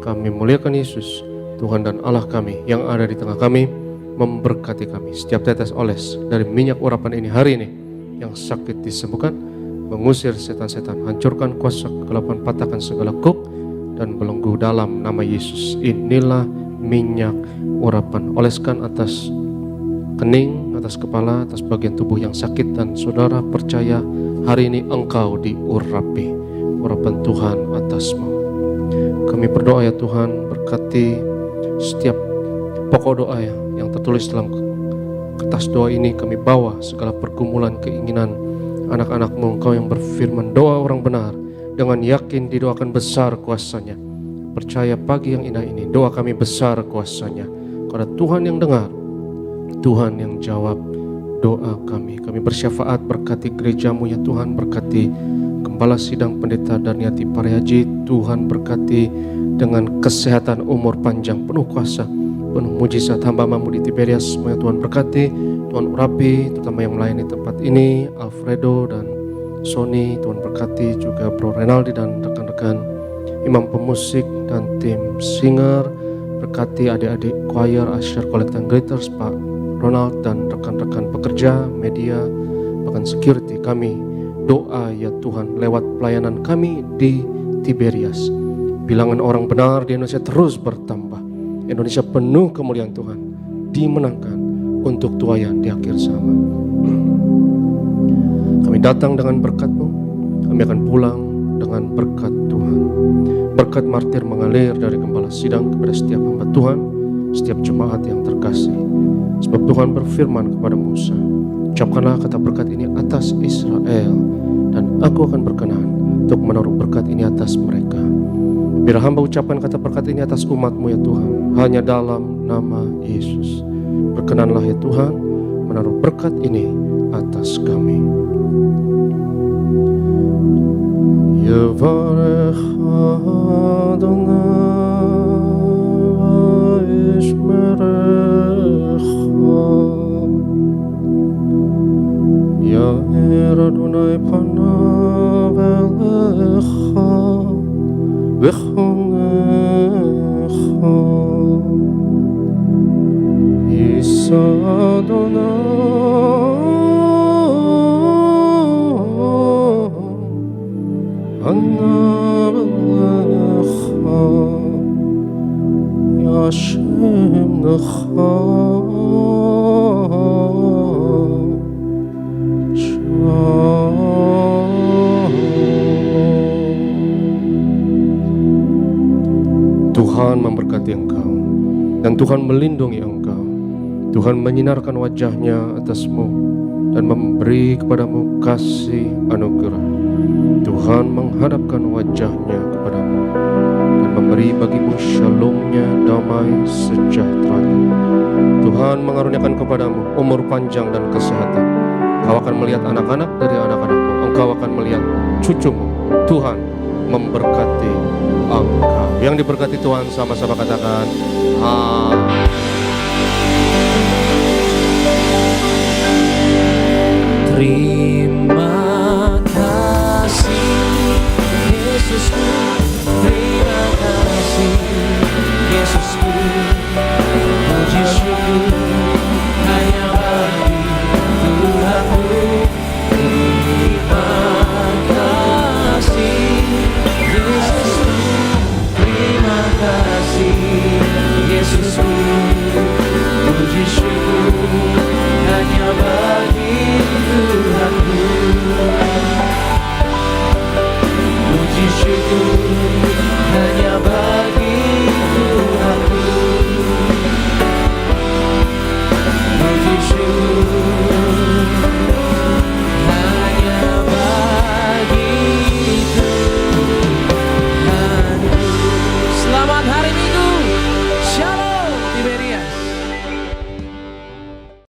Kami muliakan Yesus, Tuhan dan Allah kami yang ada di tengah kami, memberkati kami. Setiap tetes oles dari minyak urapan ini hari ini, yang sakit disembuhkan, mengusir setan-setan, hancurkan kuasa kegelapan, patahkan segala kuk dan belenggu dalam nama Yesus. Inilah minyak urapan. Oleskan atas kening, atas kepala, atas bagian tubuh yang sakit, dan saudara percaya hari ini engkau diurapi urapan Tuhan atasmu. Kami berdoa ya Tuhan, berkati setiap pokok doa yang tertulis dalam kertas doa ini. Kami bawa segala pergumulan, keinginan anak-anak-Mu, Engkau yang berfirman, doa orang benar dengan yakin didoakan besar kuasanya. Percaya pagi yang indah ini, doa kami besar kuasanya, karena Tuhan yang dengar, Tuhan yang jawab doa kami. Kami bersyafaat, berkati gereja-Mu ya Tuhan, berkati Gembala Sidang Pendeta Darniati Parihaji, Tuhan berkati dengan kesehatan, umur panjang, penuh kuasa, penuh mujizat hamba-Mu di Tiberias. Semuanya Tuhan berkati, Tuhan urapi, terutama yang melayani tempat ini, Alfredo dan Sony, Tuhan berkati juga Bro Renaldi dan rekan-rekan imam pemusik dan tim singer, berkati adik-adik choir, usher, collect and greeters, Pak Ronald dan rekan-rekan pekerja, media, bahkan security. Kami doa ya Tuhan lewat pelayanan kami di Tiberias, bilangan orang benar di Indonesia terus bertambah. Indonesia penuh kemuliaan Tuhan, dimenangkan untuk tuayan di akhir zaman. Kami datang dengan berkat-Mu, kami akan pulang dengan berkat Tuhan. Berkat martir mengalir dari Gembala Sidang kepada setiap hamba Tuhan, setiap jemaat yang terkasih. Sebab Tuhan berfirman kepada Musa, ucapkanlah kata berkat ini atas Israel, dan aku akan berkenan untuk menaruh berkat ini atas mereka. Biar hamba ucapkan kata berkat ini atas umat-Mu ya Tuhan, hanya dalam nama Yesus. Berkenanlah ya Tuhan menaruh berkat ini atas kami. Yevarech Adonai Yishmerecha, Yair Adonai panav elecha v'chonecha, Yisa Adonai panav elecha, Yashem lecha Tuhan memberkati engkau dan Tuhan melindungi engkau. Tuhan menyinarkan wajahnya atasmu dan memberi kepadamu kasih anugerah. Tuhan menghadapkan wajahnya kepadamu dan memberi bagimu shalomnya, damai sejahteranya. Tuhan mengaruniakan kepadamu umur panjang dan kesehatan. Kau akan melihat anak-anak dari anak-anakmu, engkau akan melihat cucumu. Tuhan memberkati engkau. Yang diberkati Tuhan sama-sama katakan amin. Terima